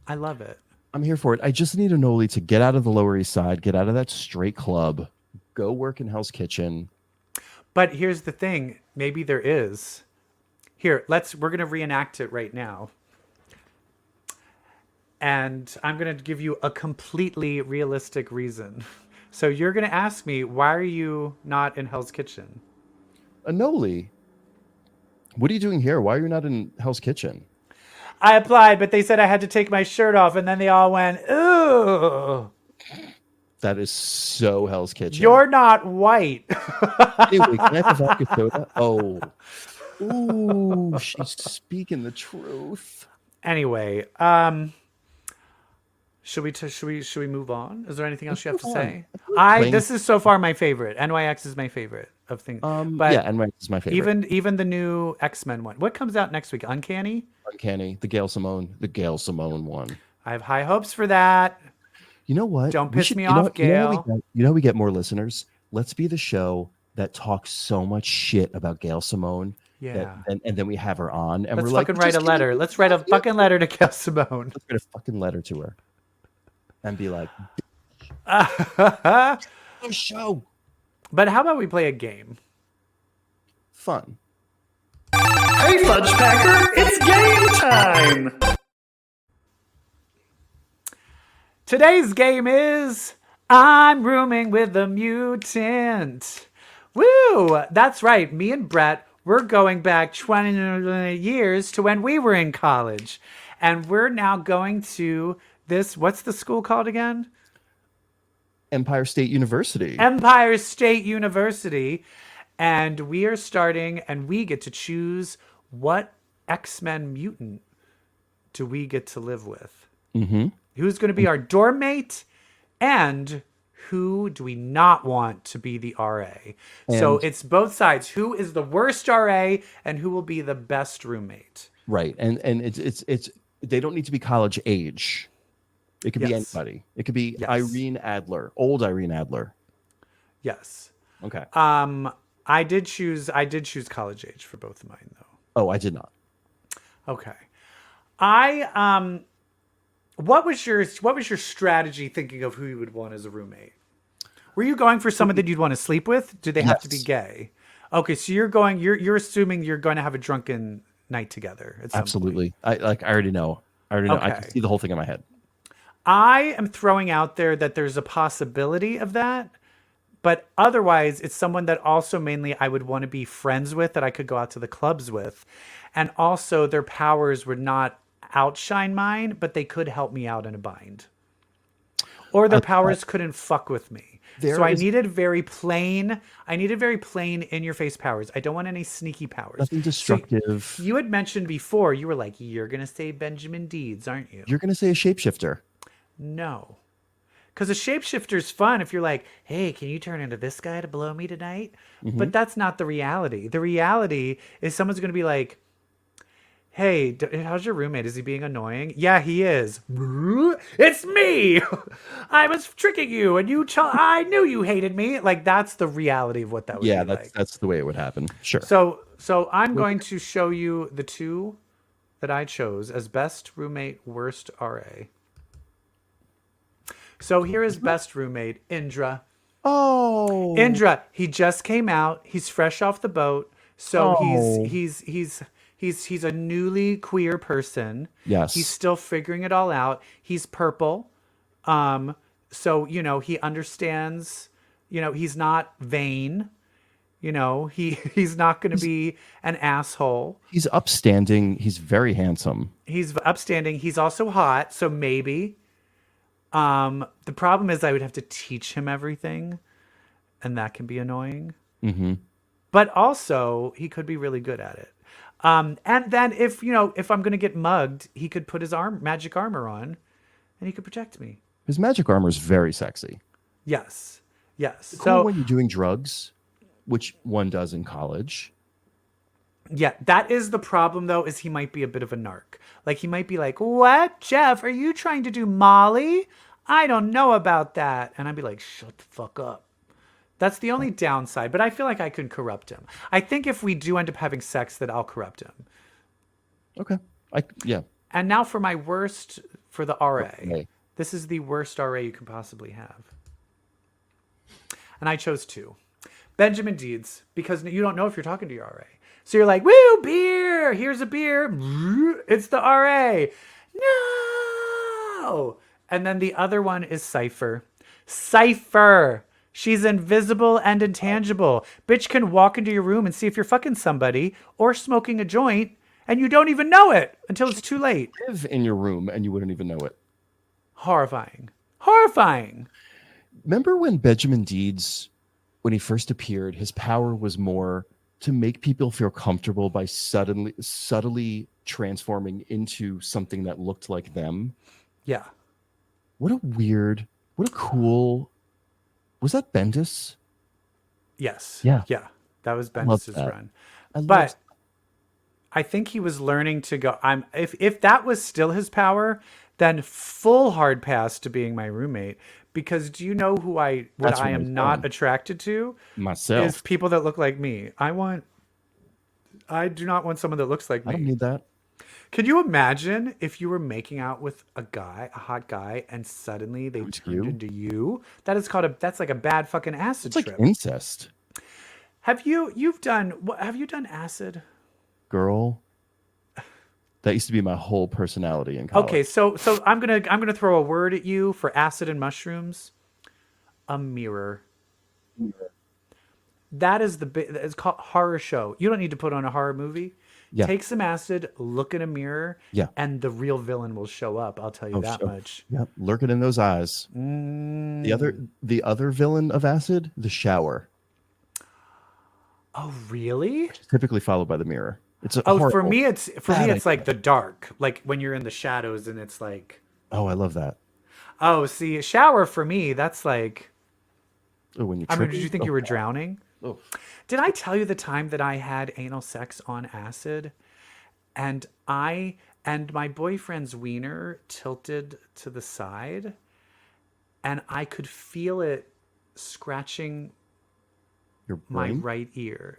I love it. I'm here for it. I just need a Noli to get out of the Lower East Side, get out of that straight club, go work in Hell's Kitchen. But here's the thing. Maybe there is. Here, we're going to reenact it right now. And I'm going to give you a completely realistic reason. So you're going to ask me, why are you not in Hell's Kitchen? A Noli, what are you doing here? Why are you not in Hell's Kitchen? I applied, but they said I had to take my shirt off, and then they all went, ooh. That is so Hell's Kitchen. You're not white. Anyway, can I have a vodka soda? Oh. Ooh, she's speaking the truth. Anyway, should we move on? Is there anything else you have to say? This is so far my favorite. NYX is my favorite of things. But yeah, NYX is my favorite. Even the new X-Men one. What comes out next week? Uncanny? Uncanny. The Gail Simone one. I have high hopes for that. You know what? Don't piss me off, Gail. You know we get more listeners. Let's be the show that talks so much shit about Gail Simone. Yeah. And then we have her on, and let's we're fucking write a letter. Let's write a fucking letter to Gail Simone. Let's write a fucking letter to her, and be like, show. But how about we play a game? Fun. Hey, Fudge Packer, it's game time! Today's game is I'm rooming with a mutant. Woo! That's right. Me and Brett, we're going back 20 years to when we were in college. And we're now going to this, what's the school called again? Empire State University. Empire State University. And we are starting, and we get to choose what X-Men mutant do we get to live with. Mm-hmm. Who's going to be our dorm mate, and who do we not want to be the RA? So it's both sides. Who is the worst RA, and who will be the best roommate? Right, and it's they don't need to be college age. It could be anybody. It could be Irene Adler, old Irene Adler. Yes. Okay. I did choose college age for both of mine, though. Oh, I did not. Okay. What was your strategy thinking of who you would want as a roommate? Were you going for someone that you'd want to sleep with? Do they have to be gay? Okay, so you're assuming you're going to have a drunken night together at some Absolutely. point. I already know. Okay. I can see the whole thing in my head. I am throwing out there that there's a possibility of that, but otherwise it's someone that also mainly I would want to be friends with, that I could go out to the clubs with. And also their powers would not outshine mine, but they could help me out in a bind. Or their powers couldn't fuck with me. So I needed very plain in your face powers. I don't want any sneaky powers. Nothing destructive. So you had mentioned before, you were like, you're going to say Benjamin Deeds, aren't you? You're going to say a shapeshifter. No. Because a shapeshifter's fun if you're like, hey, can you turn into this guy to blow me tonight? Mm-hmm. But that's not the reality. The reality is someone's going to be like, hey, how's your roommate? Is he being annoying? Yeah, he is. It's me. I was tricking you, and I knew you hated me. Like, that's the reality of what that would be like. That's the way it would happen. Sure. So I'm going to show you the two that I chose as best roommate, worst RA. So here is best roommate, Indra. Oh. Indra, he just came out. He's fresh off the boat. So he's a newly queer person. Yes. He's still figuring it all out. He's purple. So, he understands, he's not vain. He's not going to be an asshole. He's upstanding. He's very handsome. He's upstanding. He's also hot. So maybe. The problem is I would have to teach him everything, and that can be annoying. Mm-hmm. But also he could be really good at it. And then if I'm going to get mugged, he could put his magic armor on and he could protect me. His magic armor is very sexy. Yes. So when you're doing drugs, which one does in college. Yeah, that is the problem, though, is he might be a bit of a narc. Like, he might be like, what? Jeff, are you trying to do Molly? I don't know about that. And I'd be like, shut the fuck up. That's the only downside, but I feel like I could corrupt him. I think if we do end up having sex, that I'll corrupt him. Okay. Yeah. And now for my worst for the RA. Okay. This is the worst RA you can possibly have. And I chose 2. Benjamin Deeds, because you don't know if you're talking to your RA. So you're like, woo, beer! Here's a beer. It's the RA. No! And then the other one is Cypher. Cypher! She's invisible and intangible. Bitch can walk into your room and see if you're fucking somebody or smoking a joint, and you don't even know it until it's too late. Live in your room and you wouldn't even know it. Horrifying. Horrifying. Remember when Benjamin Deeds, when he first appeared, his power was more to make people feel comfortable by subtly transforming into something that looked like them? Yeah. What a cool... Was that Bendis? Yes. Yeah. Yeah. That was love Bendis' that. run. I But love- I think he was learning to go. If that was still his power, then full hard pass to being my roommate. Because do you know what I where am I'm not going. attracted to? myself. Is people that look like me. I do not want someone that looks like I don't me. need that. Could you imagine if you were making out with a hot guy, and suddenly they was turned you? into you? That's like a bad fucking acid It's like trip. incest. Have you done acid? Girl. That used to be my whole personality in college. Okay, so I'm gonna throw a word at you for acid and mushrooms. A mirror. That is it's called horror show. You don't need to put on a horror movie. Yeah. Take some acid, look in a mirror, Yeah. and the real villain will show up. I'll tell you that much. Yep, lurking in those eyes. The other villain of acid, the shower, Oh, really? typically followed by the mirror. It's a Oh, for horrible- me it's bad like the dark, like when you're in the shadows and it's like, Oh, I love that. oh, see, a shower for me, that's like, Oh, when you. I mean, did you think you were drowning? Oh. Did I tell you the time that I had anal sex on acid, and my boyfriend's wiener tilted to the side, and I could feel it scratching Your my brain? right ear.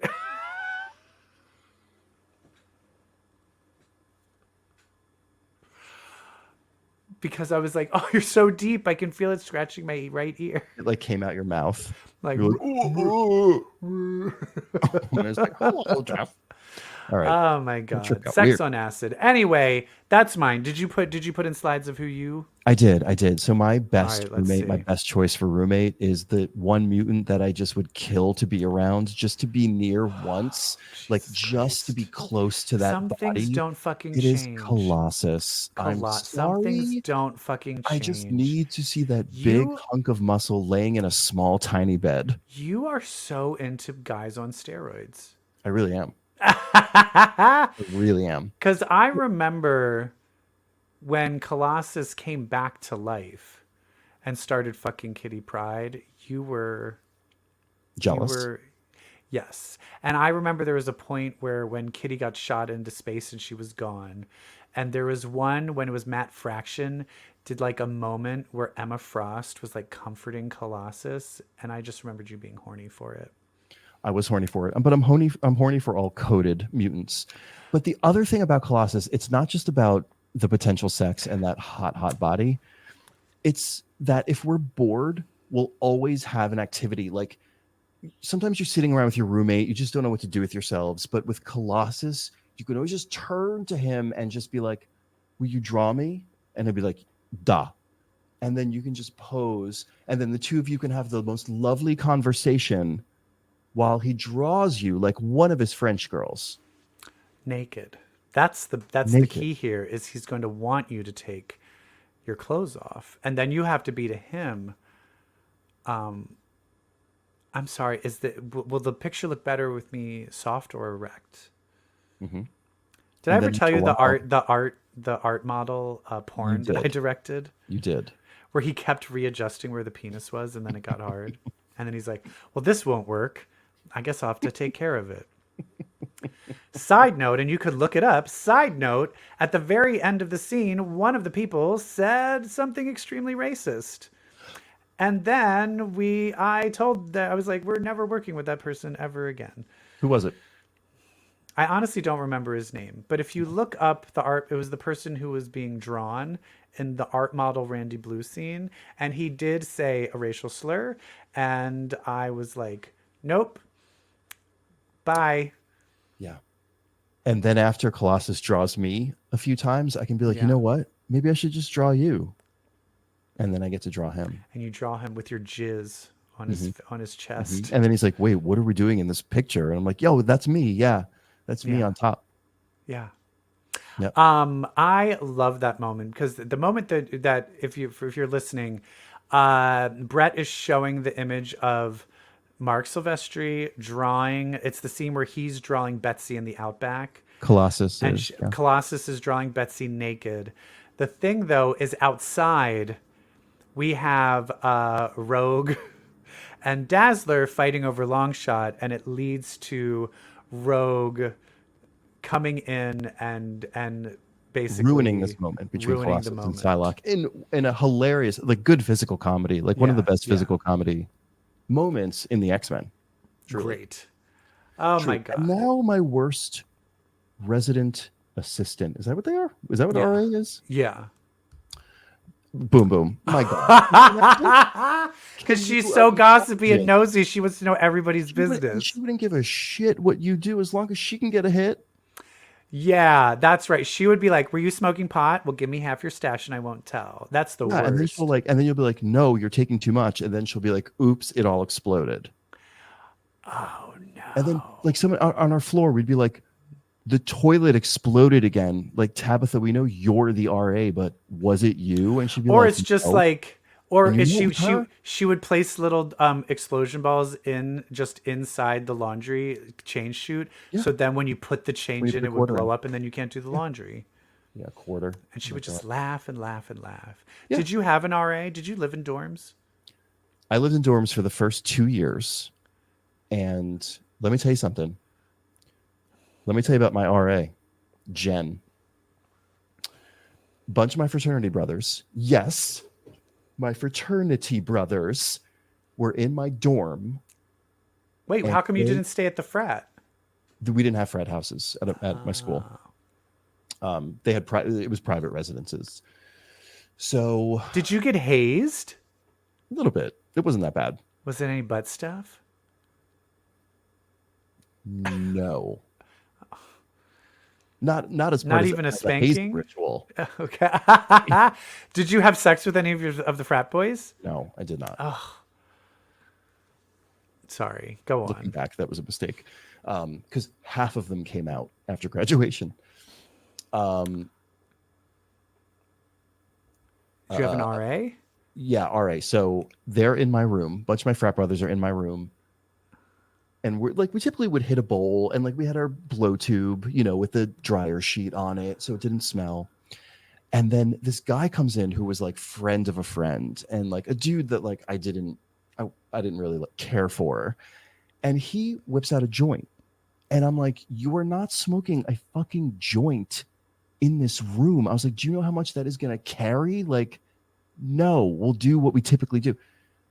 Because I was like, "Oh, you're so deep! I can feel it scratching my right ear." It like came out your mouth. Like, You're like, "Ooh, ooh." And it's like, hello, Jeff. All right. oh my god, trip got sex weird. on acid. Anyway, that's mine. Did you put in slides of who you? I did. So my best right, let's roommate, my see. best choice for roommate is the one mutant that I just would kill to be around, just to be near once, like Jesus just to be Christ. close to that Some body. things don't fucking It is change. Colossus. I'm Some things sorry. don't fucking change. I just need to see that big You- hunk of muscle laying in a small, tiny bed. You are so into guys on steroids. I really am. I really am. Because I remember when Colossus came back to life and started fucking Kitty Pryde, you were Jealous. yes. And I remember there was a point where when Kitty got shot into space and she was gone. And there was one when it was Matt Fraction did like a moment where Emma Frost was like comforting Colossus. And I just remembered you being horny for it. I was horny for it, but I'm horny for all coded mutants. But the other thing about Colossus, it's not just about the potential sex and that hot body. It's that if we're bored, we'll always have an activity. Like sometimes you're sitting around with your roommate, you just don't know what to do with yourselves. But with Colossus, you can always just turn to him and just be like, "Will you draw me?" And he'll be like, "Duh." And then you can just pose, and then the two of you can have the most lovely conversation while he draws you like one of his French girls. Naked. That's the Naked. key here is he's going to want you to take your clothes off. And then you have to be to him. I'm sorry, will the picture look better with me soft or erect? Mm-hmm. Did I And ever then tell you go the art model porn that I did. directed? You did. Where he kept readjusting where the penis was and then it got hard. And then he's like, well, this won't work. I guess I'll have to take care of it. Side note, and you could look it up. Side note, at the very end of the scene, one of the people said something extremely racist. And then I was like, we're never working with that person ever again. Who was it? I honestly don't remember his name, but if you look up the art, it was the person who was being drawn in the art model Randy Blue scene, and he did say a racial slur, and I was like, nope, bye. Yeah. And then after Colossus draws me a few times, I can be like, Yeah. you know what? Maybe I should just draw you. And then I get to draw him. And you draw him with your jizz on his chest. And then he's like, wait, what are we doing in this picture? And I'm like, yo, that's me. Yeah. That's me Yeah. on top. Yeah. Yep. I love that moment because the moment that if you're listening, Brett is showing the image of Mark Silvestri drawing. It's the scene where he's drawing Betsy in the outback. Colossus And is, yeah. Colossus is drawing Betsy naked. The thing, though, is outside, we have Rogue and Dazzler fighting over Longshot, and it leads to Rogue coming in and basically ruining this moment between ruining Colossus the and moment. Psylocke in a hilarious, like good physical comedy, like one of the Yeah, best yeah. physical comedy moments in the X-Men. Great. Oh my And god. now my worst resident assistant. Is that what they are? Is that what Yeah. RA is? Yeah. Boom boom. My god. Because she's so gossipy and nosy, she wants to know everybody's business. She wouldn't give a shit what you do as long as she can get a hit. Yeah, that's right. She would be like, "Were you smoking pot? Well, give me half your stash and I won't tell." That's the Yeah, worst. and then she'll and then you'll be like, no, you're taking too much. And then she'll be like, oops, it all exploded. Oh no. And then like someone on our floor, we'd be like, the toilet exploded again. Like, Tabitha, we know you're the RA, but was it you? And she'd be Or like, it's just "No." like, or And you is know her? she would place little explosion balls in just inside the laundry change chute. Yeah. So then when you put the change you in, it put would quarter blow in. up and then you can't do the laundry. Yeah, quarter. And she would just laugh and laugh and laugh. Yeah. Did you have an RA? Did you live in dorms? I lived in dorms for the first 2 years. And let me tell you something. Let me tell you about my RA, Jen. Bunch of my fraternity brothers. Yes, my fraternity brothers were in my dorm. Wait, And how come you they- didn't stay at the frat? We didn't have frat houses at my school. They had it was private residences. So Did you get hazed? a little bit. It wasn't that bad. Was it any butt stuff? No. Not as Not part even a as hazing spanking? ritual. Okay. Did you have sex with any of the frat boys? No, I did not. Sorry, go Looking on. back, that was a mistake. Because half of them came out after graduation. Did you have an RA? Yeah, all right. So they're in my room. A bunch of my frat brothers are in my room. And we typically would hit a bowl, and like we had our blow tube, with the dryer sheet on it, so it didn't smell. And then this guy comes in who was like friend of a friend, and like a dude that like I didn't really care for. And he whips out a joint, and I'm like, "You are not smoking a fucking joint in this room." I was like, "Do you know how much that is gonna carry?" Like, no, we'll do what we typically do.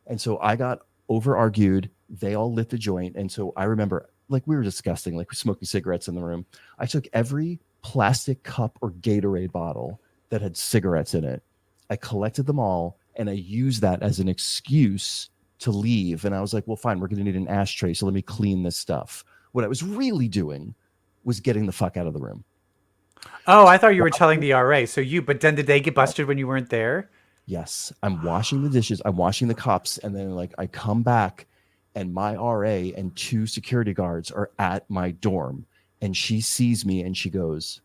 And so I got over argued. They all lit the joint. And so I remember, like, we were discussing, like, smoking cigarettes in the room. I took every plastic cup or Gatorade bottle that had cigarettes in it. I collected them all, and I used that as an excuse to leave. And I was like, well, fine, we're going to need an ashtray, so let me clean this stuff. What I was really doing was getting the fuck out of the room. Oh, I thought you were telling the RA. But then did they get busted when you weren't there? Yes, I'm washing the dishes, I'm washing the cups, and then like I come back, and my RA and 2 security guards are at my dorm, and she sees me and she goes,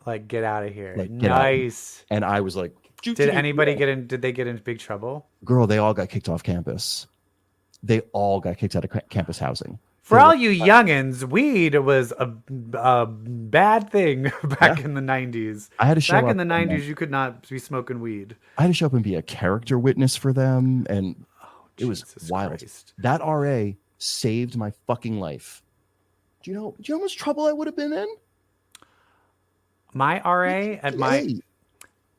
Like, get out of here. Like, get out. Nice. and I was like, Did anybody did they get into big trouble? girl, they all got kicked off campus. They all got kicked out of campus housing. For all you youngins, weed was a bad thing back in the 90s. I had to show Back up in the and, 90s, you could not be smoking weed. I had to show up and be a character witness for them, and it was Jesus wild. Christ. That RA saved my fucking life. Do you know how much trouble I would have been in? My RA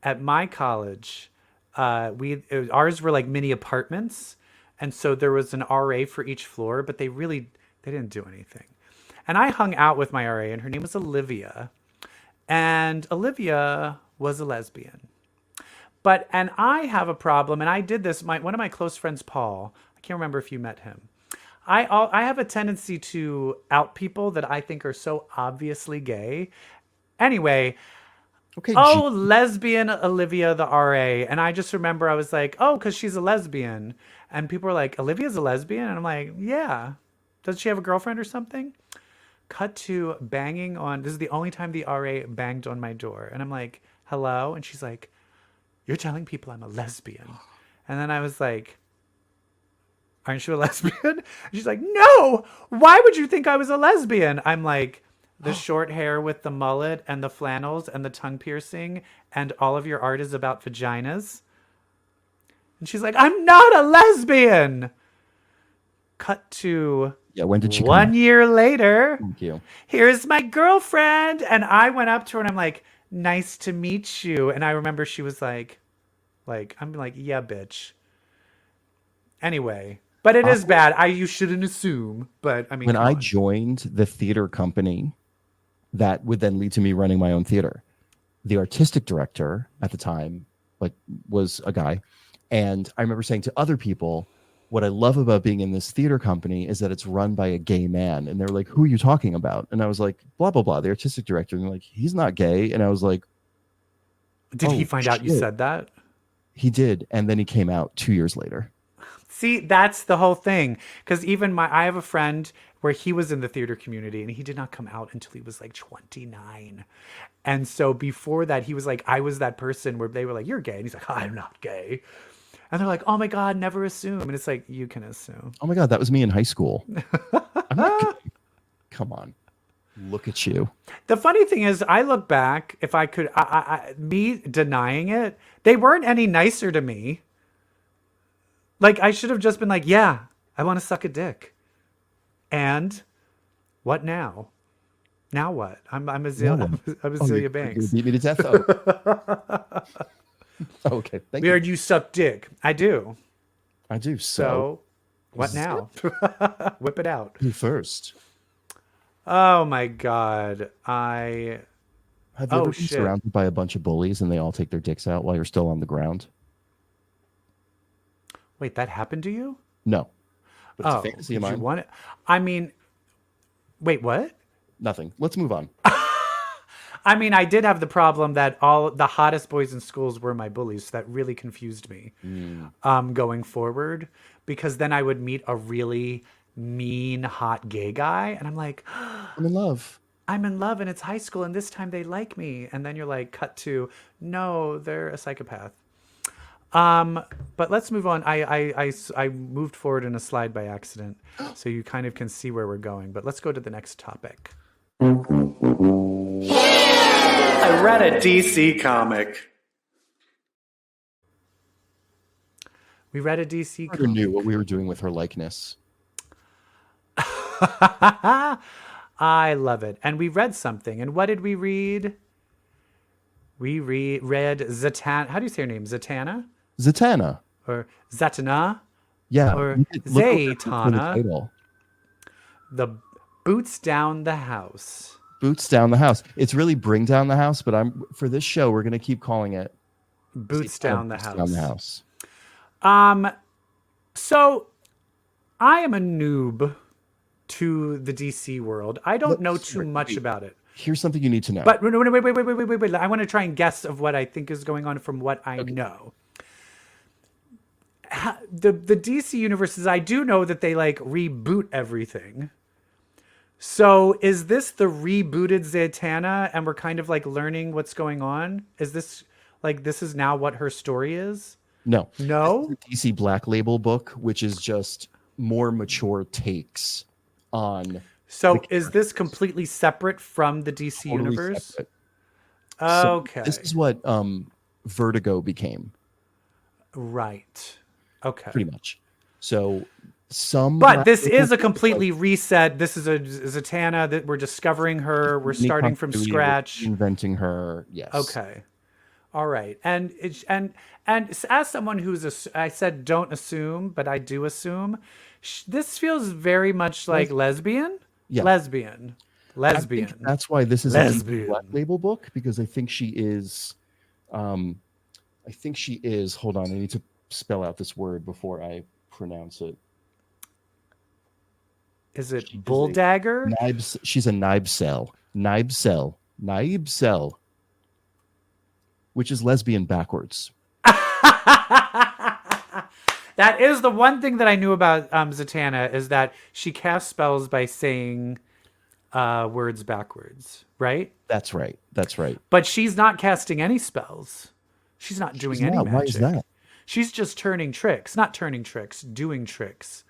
at my college, ours were like mini apartments, and so there was an RA for each floor, but they didn't do anything. And I hung out with my RA, and her name was Olivia. And Olivia was a lesbian. And I have a problem, and I did this. One of my close friends, Paul, I can't remember if you met him. I have a tendency to out people that I think are so obviously gay. Anyway, Okay. lesbian Olivia, the RA. And I just remember I was like, oh, because she's a lesbian. And people were like, Olivia's a lesbian? And I'm like, yeah. Does she have a girlfriend or something? Cut to banging on. This is the only time the RA banged on my door. And I'm like, hello? And she's like, you're telling people I'm a lesbian. And then I was like, aren't you a lesbian? And she's like, no, why would you think I was a lesbian? I'm like, the short hair with the mullet and the flannels and the tongue piercing and all of your art is about vaginas. And she's like, I'm not a lesbian. Cut to when did she 1 year later. Thank you. Here's my girlfriend. And I went up to her and I'm like, nice to meet you. And I remember she was like, I'm like, yeah, bitch. Anyway, but it is bad. You shouldn't assume, but I mean, when I joined the theater company, that would then lead to me running my own theater. The artistic director at the time, was a guy. And I remember saying to other people, what I love about being in this theater company is that it's run by a gay man. And they're like, who are you talking about? And I was like, blah, blah, blah, the artistic director. And they're like, he's not gay. And I was like, did he find out you said that? He did. And then he came out 2 years later. See, that's the whole thing. Because even I have a friend where he was in the theater community and he did not come out until he was like 29. And so before that, he was like, I was that person where they were like, you're gay. And he's like, I'm not gay. And they're like, oh my God, never assume. And it's like, you can assume. Oh my God, that was me in high school. I'm not kidding. Come on. Look at you. The funny thing is, I look back, if I could, me denying it, they weren't any nicer to me. Like, I should have just been like, yeah, I want to suck a dick. And what now? Now what? I'm Azealia Banks. You beat me to death. Oh. Okay, thank We you. heard you suck dick. I do. I do. So what now? Whip it out. You first. Oh my God. Have you ever been surrounded by a bunch of bullies and they all take their dicks out while you're still on the ground? Wait, that happened to you? No. But it's a fantasy of mine. You want it? I mean, wait, what? Nothing. Let's move on. I mean, I did have the problem that all the hottest boys in schools were my bullies. So that really confused me going forward, because then I would meet a really mean, hot gay guy. And I'm like, I'm in love. I'm in love and it's high school and this time they like me. And then you're like, cut to, no, they're a psychopath. But let's move on. I moved forward in a slide by accident, so you kind of can see where we're going. But let's go to the next topic. I read a DC comic. We read a DC I knew what we were doing with her likeness. I love it. And we read something. And what did we read? We read Zatanna. How do you say her name? Zatanna? Zatanna. Or Zatanna? Yeah. Or Look Zatanna. The Boots Down the House. Boots Down the House. It's really Bring Down the House, but for this show, we're going to keep calling it Boots Down the House. Down the House. So I am a noob to the DC world. I don't know too much about it. Here's something you need to know. But wait. I want to try and guess of what I think is going on from what I know. The DC universes, I do know that they like reboot everything. So is this the rebooted Zatanna and we're kind of like learning what's going on? Is this like, this is now what her story is? No. No? This is the DC Black Label book, which is just more mature takes on. So is this completely separate from the DC universe? Separate. Okay. So this is what Vertigo became. Right. Okay. Pretty much. So But this is a completely reset. This is a Zatanna that we're discovering her. We're starting from scratch. Inventing her. Yes. Okay. All right. And as someone who's I said don't assume, but I do assume. This feels very much like lesbian. Yeah. Lesbian. I think that's why this is a Lesbian. Black Label book, because I think she is hold on, I need to spell out this word before I pronounce it. Is it bull dagger? She's a Nibcel, which is lesbian backwards. That is the one thing that I knew about Zatanna, is that she casts spells by saying words backwards, right? That's right. But she's not casting any spells. She's not doing any magic. Why is that? She's just doing tricks.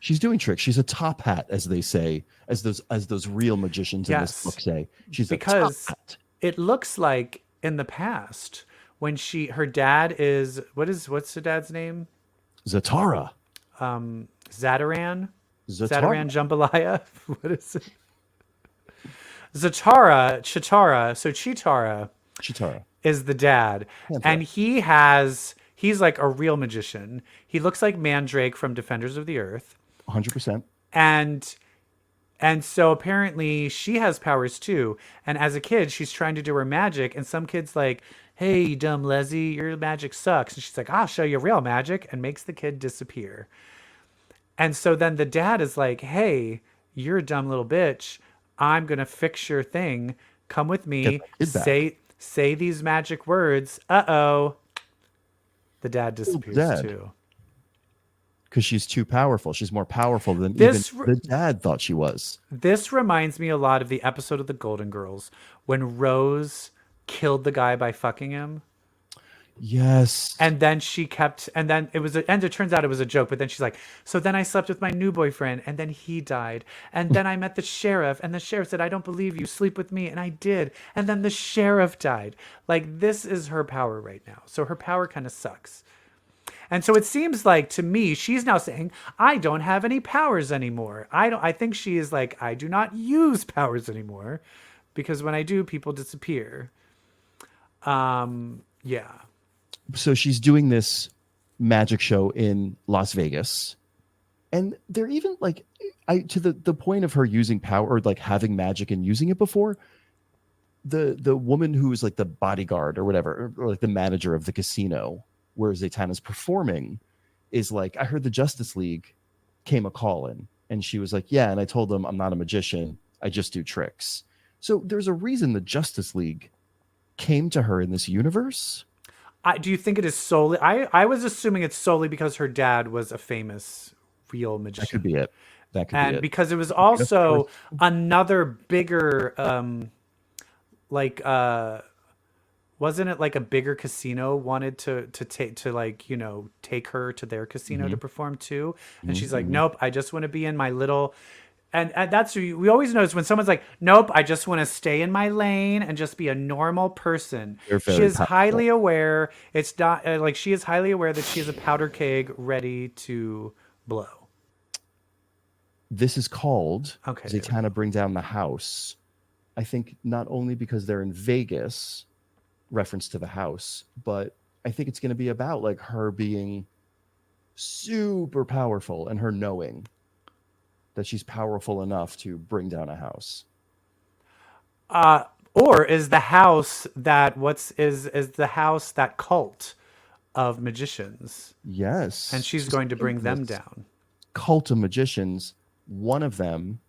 She's doing tricks. She's a top hat, as they say, as those real magicians in this book say. She's because a top hat. It looks like in the past when her dad is what's the dad's name? Zatanna. Zataran Jambalaya. What is it? Chitara. So Chitara is the dad, and he's like a real magician. He looks like Mandrake from Defenders of the Earth. 100%. And so apparently she has powers too. And as a kid, she's trying to do her magic, and some kid's like, "Hey, you dumb Leslie, your magic sucks." And she's like, "I'll show you real magic," and makes the kid disappear. And so then the dad is like, "Hey, you're a dumb little bitch. I'm going to fix your thing. Come with me. Say these magic words." Uh-oh. The dad disappears too. Because she's too powerful. She's more powerful than even the dad thought she was. This reminds me a lot of the episode of The Golden Girls when Rose killed the guy by fucking him. Yes. And then it turns out it was a joke, but then she's like, "So then I slept with my new boyfriend, and then he died. And then I met the sheriff, and the sheriff said, 'I don't believe you, sleep with me.' And I did. And then the sheriff died." Like, this is her power right now. So her power kind of sucks. And so it seems like, to me, she's now saying, "I don't have any powers anymore." I think she is like, "I do not use powers anymore, because when I do, people disappear." Yeah. So she's doing this magic show in Las Vegas, and they're even like, to the point of her using power, or like having magic and using it before. The woman who is like the bodyguard or whatever, or like the manager of the casino where Zatanna's performing, is like, "I heard the Justice League came a calling," and she was like, "Yeah," and I told them, "I'm not a magician. I just do tricks." So there's a reason the Justice League came to her in this universe. Do you think it is solely? I was assuming it's solely because her dad was a famous real magician. That could be it. And because it was also another bigger, wasn't it like a bigger casino wanted to take her to their casino to perform too? And she's like, "Nope, I just want to be in my little." And that's we always notice when someone's like, "Nope, I just want to stay in my lane and just be a normal person." She is highly aware. It's not she is highly aware that she is a powder keg ready to blow. This is called Okay. Zatanna Bring Down the House. I think not only because they're in Vegas, reference to the house, but I think it's going to be about like her being super powerful and her knowing that she's powerful enough to bring down a house. Or is the house that is the house that cult of magicians? Yes. And she's going to bring them down. Cult of magicians. One of them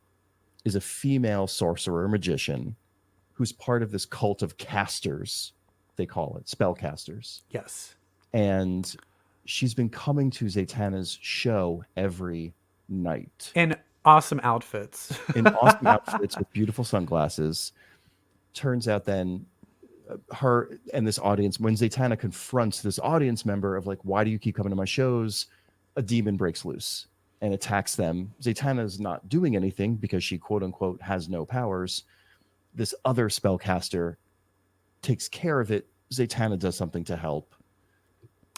is a female sorcerer magician who's part of this cult of casters, they call it, spellcasters. Yes. And she's been coming to Zatanna's show every night. In awesome outfits. With beautiful sunglasses. Turns out then her and this audience, when Zatanna confronts this audience member of like, "Why do you keep coming to my shows?" a demon breaks loose and attacks them. Zatanna's not doing anything because she, quote unquote, has no powers. This other spellcaster takes care of it. Zatanna does something to help.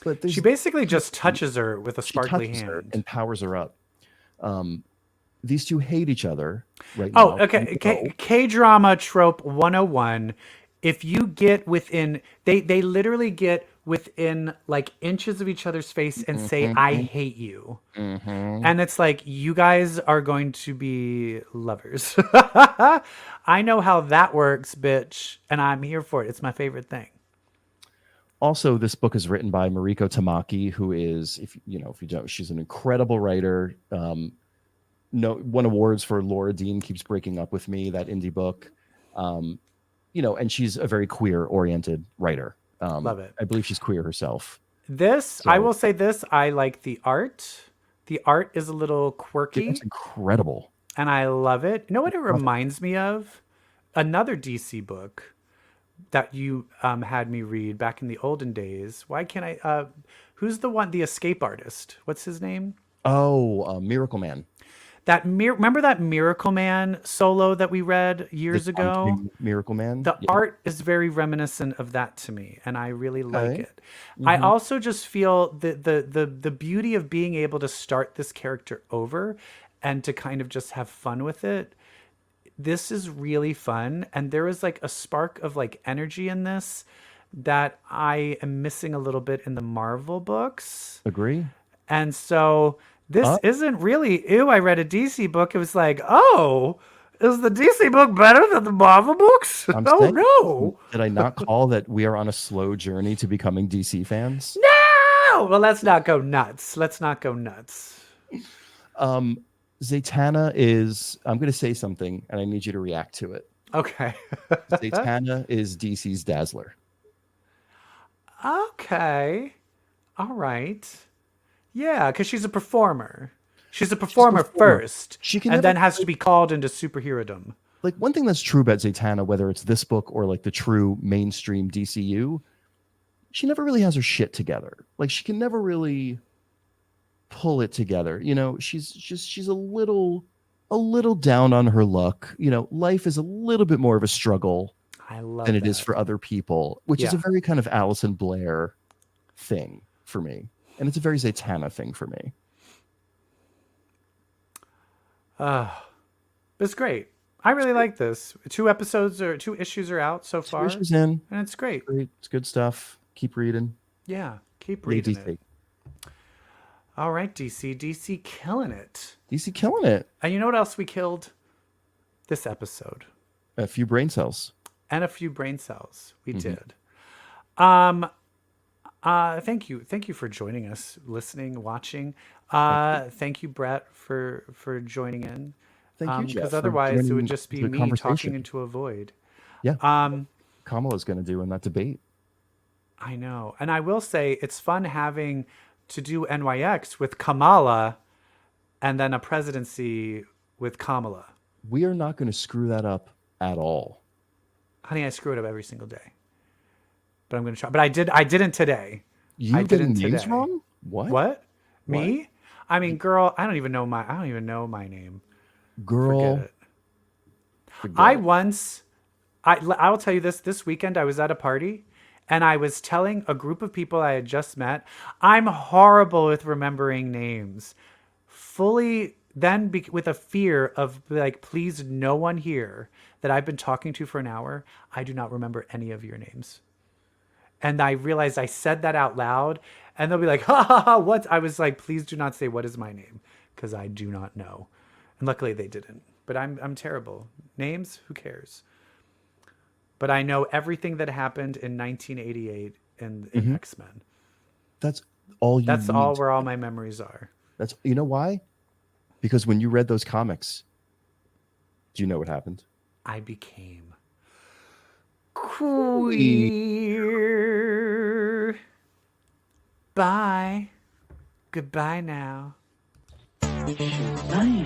But she basically just touches her with a sparkly hand and powers her up. These two hate each other right now. Oh, okay. K-drama trope 101 if you get within, they literally get within like inches of each other's face and say, I hate you. And it's like, you guys are going to be lovers. I know how that works, bitch. And I'm here for it. It's my favorite thing. Also, this book is written by Mariko Tamaki, who is, if you don't, she's an incredible writer. Won awards for Laura Dean Keeps Breaking Up With Me, that indie book. And she's a very queer-oriented writer. Love it. I believe she's queer herself. I will say this, I like the art. The art is a little quirky. It's incredible. And I love it. You know what it reminds me of? Another DC book that you had me read back in the olden days. Why can't I? Who's the escape artist? What's his name? Oh, Miracle Man. Remember that Miracle Man solo that we read years ago? Miracle Man. The art is very reminiscent of that to me, and I really like it. I also just feel the beauty of being able to start this character over and to kind of just have fun with it. This is really fun, and there is like a spark of like energy in this that I am missing a little bit in the Marvel books. Agree. And so this isn't really, I read a DC book. It was like, oh, is the DC book better than the Marvel books? No. Did I not call that we are on a slow journey to becoming DC fans? No! Well, let's not go nuts. Zatanna is, I'm going to say something, and I need you to react to it. Okay. Zatanna is DC's Dazzler. Okay. All right. Yeah, because she's a performer. She's a performer first, then has to be called into superherodom. Like, one thing that's true about Zatanna, whether it's this book or like the true mainstream DCU, she never really has her shit together. Like, she can never really pull it together. She's a little down on her luck. Life is a little bit more of a struggle than it is for other people, which is a very kind of Alison Blair thing for me. And it's a very Zatanna thing for me. It's great. I really like this. 2 issues are out so far. 2 issues in. And it's great. It's good stuff. Keep reading. Yeah, keep reading DC. it. All right, DC. DC killing it. DC killing it. And you know what else we killed this episode? A few brain cells. And a few brain cells. We did. Thank you for joining us, listening, watching. Thank you, Brett, for joining in. Thank you, Jeff. Because otherwise it would just be me talking into a void. Yeah. Kamala's going to do in that debate. I know. And I will say it's fun having to do NYX with Kamala and then a presidency with Kamala. We are not going to screw that up at all. Honey, I screw it up every single day. But I'm going to try. But I didn't today. You didn't names wrong? What? Me? What? I mean, girl, I don't even know my name. Girl. Forget it. I will tell you this weekend I was at a party and I was telling a group of people I had just met, I'm horrible with remembering names. Fully then with a fear of like, please no one here that I've been talking to for an hour, I do not remember any of your names. And I realized I said that out loud and they'll be like, ha ha ha, what? I was like, please do not say what is my name because I do not know. And luckily they didn't, but I'm terrible. Names, who cares? But I know everything that happened in 1988 in X-Men. That's all you That's need. all where all my memories are. You know why? Because when you read those comics, do you know what happened? I became queer. Bye. Goodbye now. Bye.